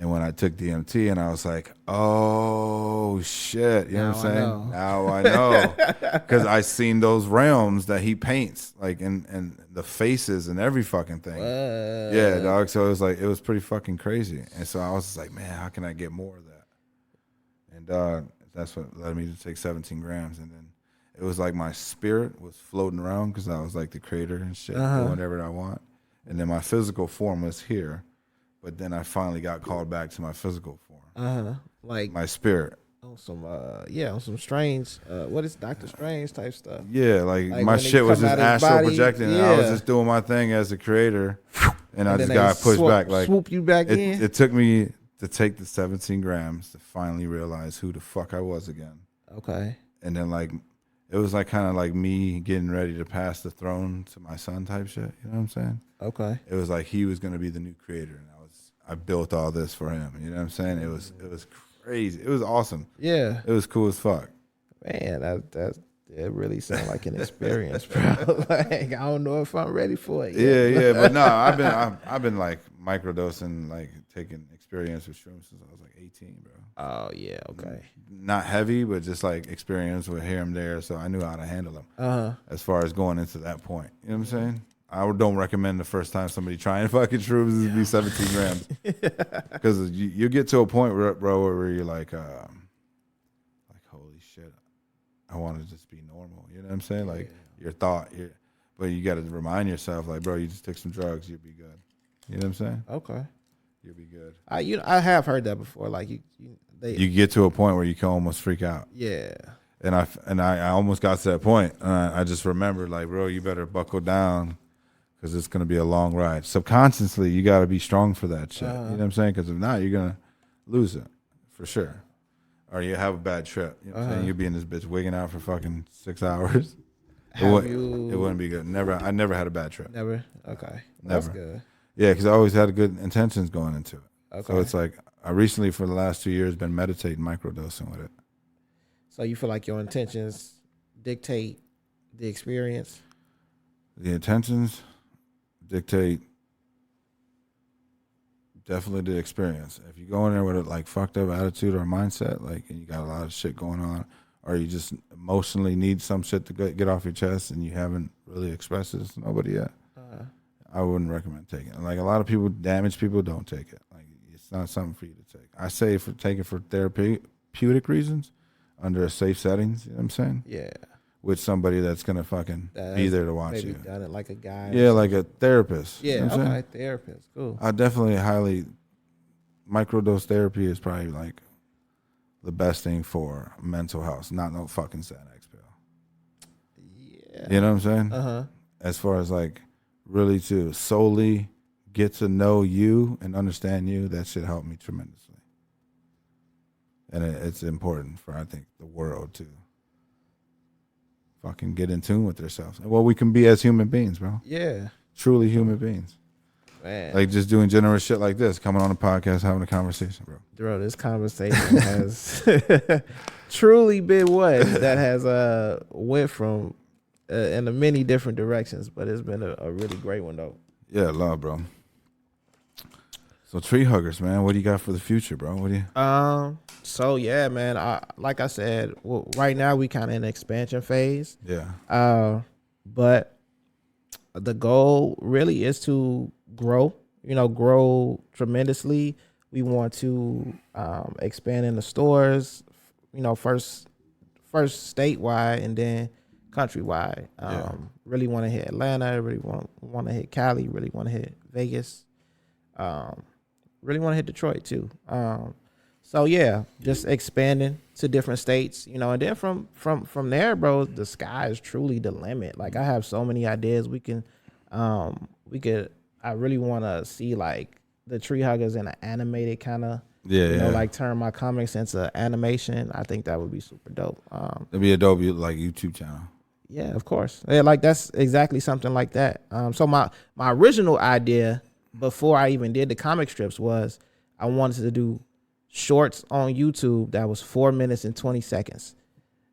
And when I took DMT, and I was like, oh shit, you know what I'm saying? Now I know, because I seen those realms that he paints, like and the faces and every fucking thing. Yeah, dog. So it was pretty fucking crazy. And so I was just like, man, how can I get more of that? And that's what led me to take 17 grams. And then it was like my spirit was floating around because I was like the creator and shit, doing whatever I want. And then my physical form was here. But then I finally got called back to my physical form. Like my spirit. On some strange, what is Doctor Strange type stuff. Yeah, like my shit was just astral projecting, and I was just doing my thing as a creator, and I just got pushed back. Like swoop you back in. It took me to take the 17 grams to finally realize who the fuck I was again. Okay. And then like it was like kind of like me getting ready to pass the throne to my son type shit. You know what I'm saying? Okay. It was like he was gonna be the new creator, and I built all this for him. You know what I'm saying? It was crazy. It was awesome. Yeah. It was cool as fuck. Man, it really sounds like an experience, bro. Like I don't know if I'm ready for it yet. Yeah, but no, I've been like microdosing, like taking experience with shrooms since I was like 18, bro. Oh yeah, okay. Not heavy, but just like experience with here and there, so I knew how to handle them. As far as going into that point, you know what I'm saying? I don't recommend the first time somebody trying fucking shrooms is be 17 grams, because you get to a point, bro, where you're like holy shit, I want to just be normal. You know what I'm saying? Like your thought, but you got to remind yourself, like, bro, you just took some drugs, you'll be good. You know what I'm saying? Okay, you'll be good. I have heard that before. Like you get to a point where you can almost freak out. Yeah. And I almost got to that point. I just remembered, like, bro, you better buckle down, because it's going to be a long ride. Subconsciously, you got to be strong for that shit. You know what I'm saying? Because if not, you're going to lose it for sure. Or you have a bad trip. You know what I'm saying? You'll be in this bitch wigging out for fucking 6 hours. It wouldn't be good. I never had a bad trip. Never? Okay. Never. That's good. Yeah, because I always had good intentions going into it. Okay. So it's like, I recently, for the last 2 years, been meditating, microdosing with it. So you feel like your intentions dictate the experience? The intentions dictate definitely the experience. If you go in there with a like fucked up attitude or mindset, like and you got a lot of shit going on, or you just emotionally need some shit to get off your chest and you haven't really expressed it to nobody yet, I wouldn't recommend taking it. Like a lot of people, damaged people, don't take it. Like it's not something for you to take. I say for take it for therapeutic reasons, under a safe settings. You know what I'm saying? Yeah. With somebody that's gonna fucking be there to watch maybe you. Done it like a guy. Yeah, like a therapist. Yeah, you know what I'm saying? therapist. Cool. I definitely microdose therapy is probably like the best thing for mental health. Not no fucking Xanax pill. Yeah. You know what I'm saying? Uh-huh. As far as like really to solely get to know you and understand you, that should help me tremendously. And it's important for, I think, the world to fucking get in tune with themselves. And what we can be as human beings, bro. Yeah. Truly human beings. Man. Like just doing generous shit like this, coming on a podcast, having a conversation, bro. Bro, this conversation has truly been one that has went from in a many different directions, but it's been a really great one though. Yeah, love, bro. So tree huggers, man, what do you got for the future, bro? What do you? So yeah, man. Like I said, right now we kind of in expansion phase. Yeah. But the goal really is to grow. Grow tremendously. We want to expand in the stores. First statewide and then countrywide. Really want to hit Atlanta. Really want to hit Cali. Really want to hit Vegas. Really want to hit Detroit too. So yeah, just expanding to different states, and then from there, bro, the sky is truly the limit. Like I have so many ideas. I really want to see like the Tree Huggers in an animated kind of, like turn my comics into animation. I think that would be super dope. It'd be a dope like YouTube channel. Yeah, of course. Yeah, like that's exactly something like that. So my original idea before I even did the comic strips was I wanted to do shorts on YouTube that was 4 minutes and 20 seconds.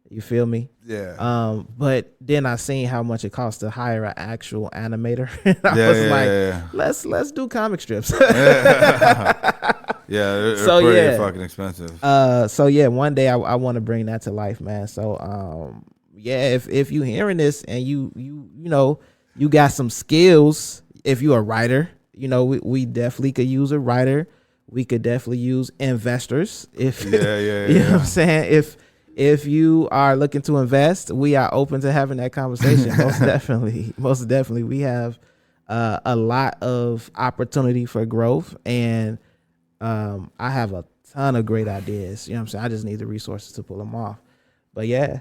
You feel me? Yeah. But then I seen how much it costs to hire an actual animator. And I was let's do comic strips. They're pretty fucking expensive. So yeah, one day I want to bring that to life, man. So if you hearing this and you got some skills, if you're a writer, we definitely could use a writer. We could definitely use investors. If you know what I'm saying? If you are looking to invest, we are open to having that conversation. Most definitely. We have a lot of opportunity for growth, and I have a ton of great ideas. You know what I'm saying? I just need the resources to pull them off. But yeah,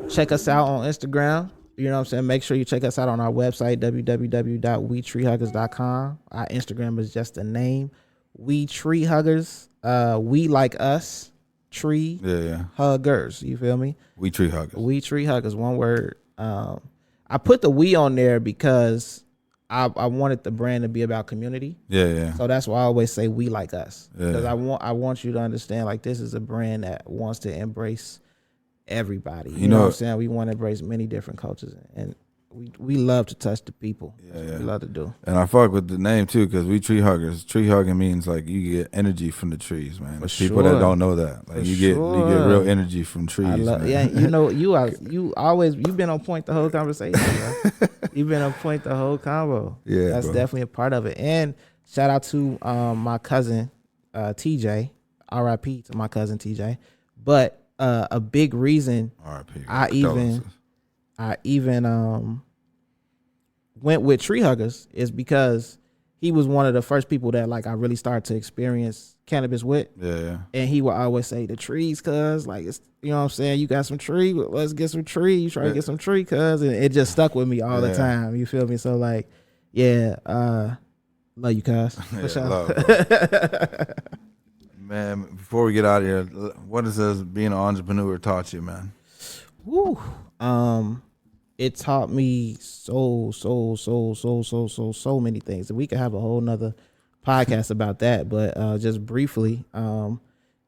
check us out on Instagram. You know what I'm saying? Make sure you check us out on our website, www.WeTreeHuggers.com. Our Instagram is just a name, We Tree Huggers. We like us, tree huggers. You feel me? We Tree Huggers. We Tree Huggers, one word. I put the we on there because I wanted the brand to be about community. Yeah. So that's why I always say we like us. Because Yeah. I want you to understand, like, this is a brand that wants to embrace everybody. You know what I'm saying? We want to embrace many different cultures, and we love to touch the people. Yeah. We love to do. And I fuck with the name too, because we tree huggers. Tree hugging means like you get energy from the trees, man. There's people that don't know that. Like you get real energy from trees. Man. Yeah, you've been on point the whole conversation, bro. You've been on point the whole convo. Yeah, that's definitely a part of it. And shout out to my cousin TJ. R.I.P. to my cousin TJ. But a big reason I even went with Tree Huggers is because he was one of the first people that like I really started to experience cannabis with. Yeah. And he would always say the trees, cuz like it's, you know what I'm saying, you got some tree, let's get some tree. Try to get some tree, cuz, and it just stuck with me all the time. You feel me? So like, love you, cuz. Love, man, before we get out of here, what does being an entrepreneur taught you, man? Woo. It taught me so many things. We could have a whole nother podcast about that, but just briefly,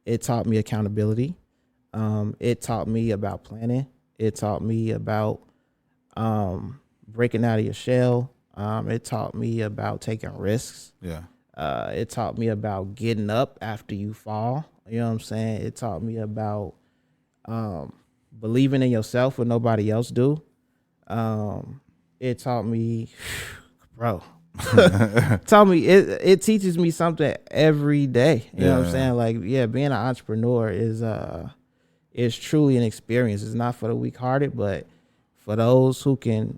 it taught me accountability. It taught me about planning. It taught me about breaking out of your shell. It taught me about taking risks. Yeah. It taught me about getting up after you fall. You know what I'm saying? It taught me about believing in yourself when nobody else do. It taught me, bro. Taught me it teaches me something every day. You know what I'm saying? Like, yeah, being an entrepreneur is truly an experience. It's not for the weak-hearted, but for those who can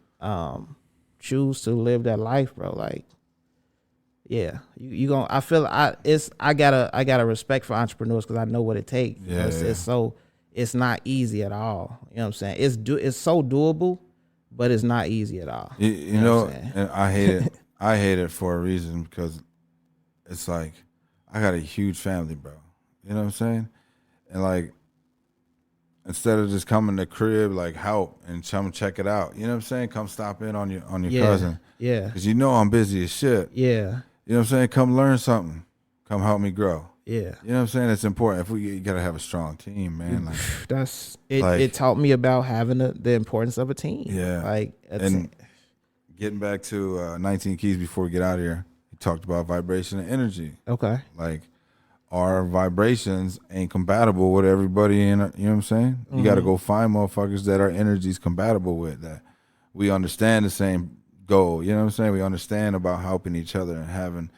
choose to live that life, bro. Like, yeah, you gonna. I feel I got a respect for entrepreneurs because I know what it takes. Yeah, it's not easy at all. You know what I'm saying? It's so doable, but it's not easy at all. You know, and I hate it. I hate it for a reason because it's like I got a huge family, bro. You know what I'm saying? And like instead of just coming to crib like help and come check it out, you know what I'm saying? Come stop in on your cousin. Yeah. Because you know I'm busy as shit. Yeah. You know what I'm saying? Come learn something. Come help me grow. Yeah. You know what I'm saying? It's important. You gotta have a strong team, man. Like that's it. Like, it taught me about having the importance of a team. Yeah. Like and getting back to 19 Keys before we get out of here, he talked about vibration and energy. Okay. Like our vibrations ain't compatible with everybody in. You know what I'm saying? You got to go find motherfuckers that our energy's compatible with, that we understand the same goal. You know what I'm saying? We understand about helping each other and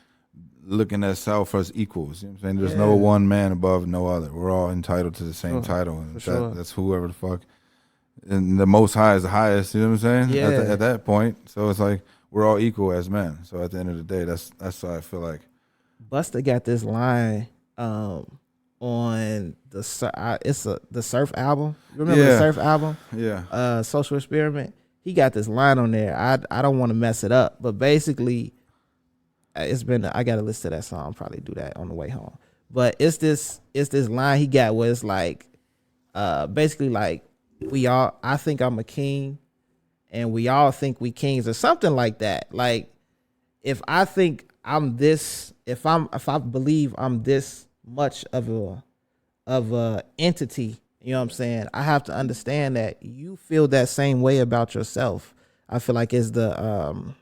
looking at self as equals. You know what I'm saying? There's no one man above no other. We're all entitled to the same title. And that's whoever the fuck. And the Most High is the highest. You know what I'm saying? Yeah. At that point. So it's like we're all equal as men. So at the end of the day, that's why I feel like Busta got this line on the Surf album. You remember the Surf album? Yeah. Social Experiment. He got this line on there. I don't want to mess it up, but basically, I gotta listen to that song. I'll probably do that on the way home. But it's this line he got where it's like, basically like I think I'm a king, and we all think we kings or something like that. Like if I think I'm this, if I believe I'm this much of a entity, you know what I'm saying, I have to understand that you feel that same way about yourself. I feel like is the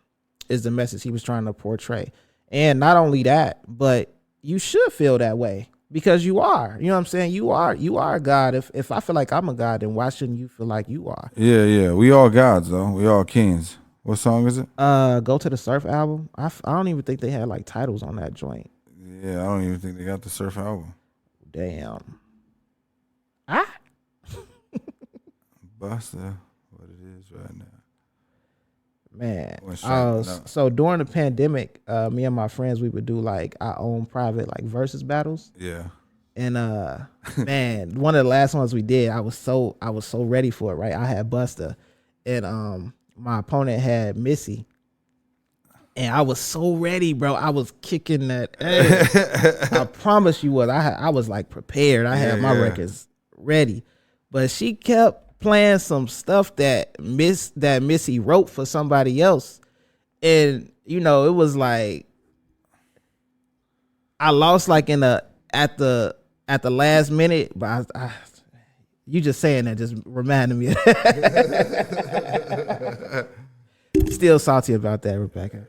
message he was trying to portray. And not only that, but you should feel that way because you are. You know what I'm saying? You are a God. If I feel like I'm a God, then why shouldn't you feel like you are? Yeah. We all gods though. We all kings. What song is it? Go to the Surf album. I don't even think they had like titles on that joint. Yeah, I don't even think they got the Surf album. Damn. Busta, what it is right now. Man. So during the pandemic, me and my friends, we would do like our own private like versus battles. Yeah. And man, one of the last ones we did, I was so ready for it, right? I had Busta, and my opponent had Missy. And I was so ready, bro. I was kicking that ass. I promise you what. I was like prepared. I had my records ready. But she kept playing some stuff that Missy wrote for somebody else. And you know, it was like I lost like at the last minute, but you just saying that just reminded me of that. Still salty about that, Rebecca.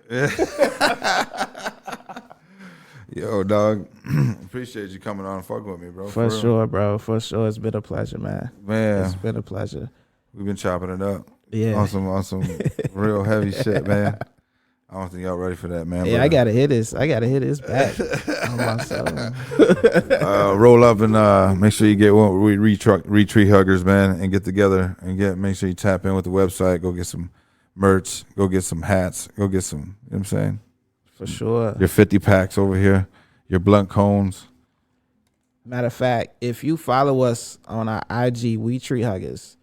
Yo, dog. Appreciate you coming on and fucking with me, bro. For sure, bro. For sure. It's been a pleasure, man. It's been a pleasure. We've been chopping it up. Yeah. On some real heavy shit, man. I don't think y'all ready for that, man. Yeah, I gotta hit this. I gotta hit this back on myself. Roll up and make sure you get one with retreat huggers, man, and get together and make sure you tap in with the website. Go get some merch. Go get some hats. Go get some. You know what I'm saying? For sure. Your 50 packs over here. Your blunt cones. Matter of fact, if you follow us on our IG, We Treat Huggers,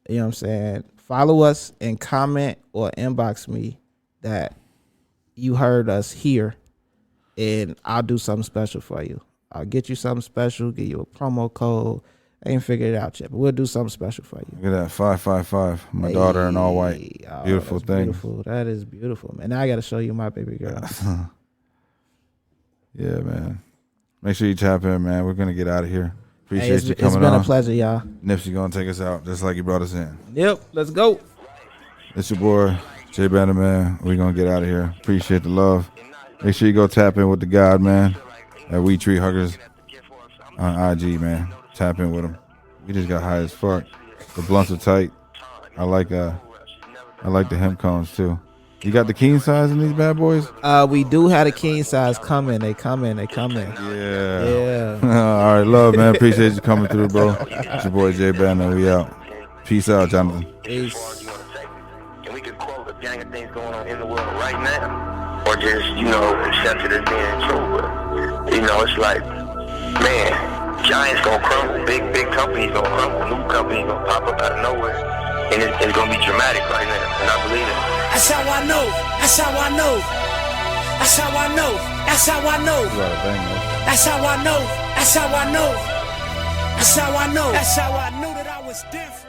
you know what I'm saying? Follow us and comment or inbox me that you heard us here, and I'll do something special for you. I'll get you something special, give you a promo code. I ain't figured it out yet, but we'll do something special for you. Look at that, 555. My daughter in all white. Beautiful thing. Beautiful. That is beautiful, man. Now I got to show you my baby girl. Yeah, man. Make sure you tap in, man. We're going to get out of here. Appreciate you coming on. It's been a pleasure, y'all. Nipsey going to take us out just like he brought us in. Yep, let's go. It's your boy, Jay Banner, man, we gonna get out of here. Appreciate the love. Make sure you go tap in with the God, man, at We Tree Huggers on IG, man. Tap in with him. We just got high as fuck. The blunts are tight. I like the hemp cones too. You got the king size in these bad boys? We do have the king size coming. They coming. Yeah. All right, love, man. Appreciate you coming through, bro. It's your boy Jay Banner. We out. Peace out, Johnathan. Peace. And we could quote a gang of things going on in the world right now, or just, accept it as being true. But, it's like, man, giants gonna crumble, big companies gonna crumble, new companies gonna pop up out of nowhere, and it's gonna be dramatic right now, and I believe it. That's how I know. That's how I know. That's how I know. That's how I know. That's how I know. That's how I know. That's how I know. That's how I knew that I was different.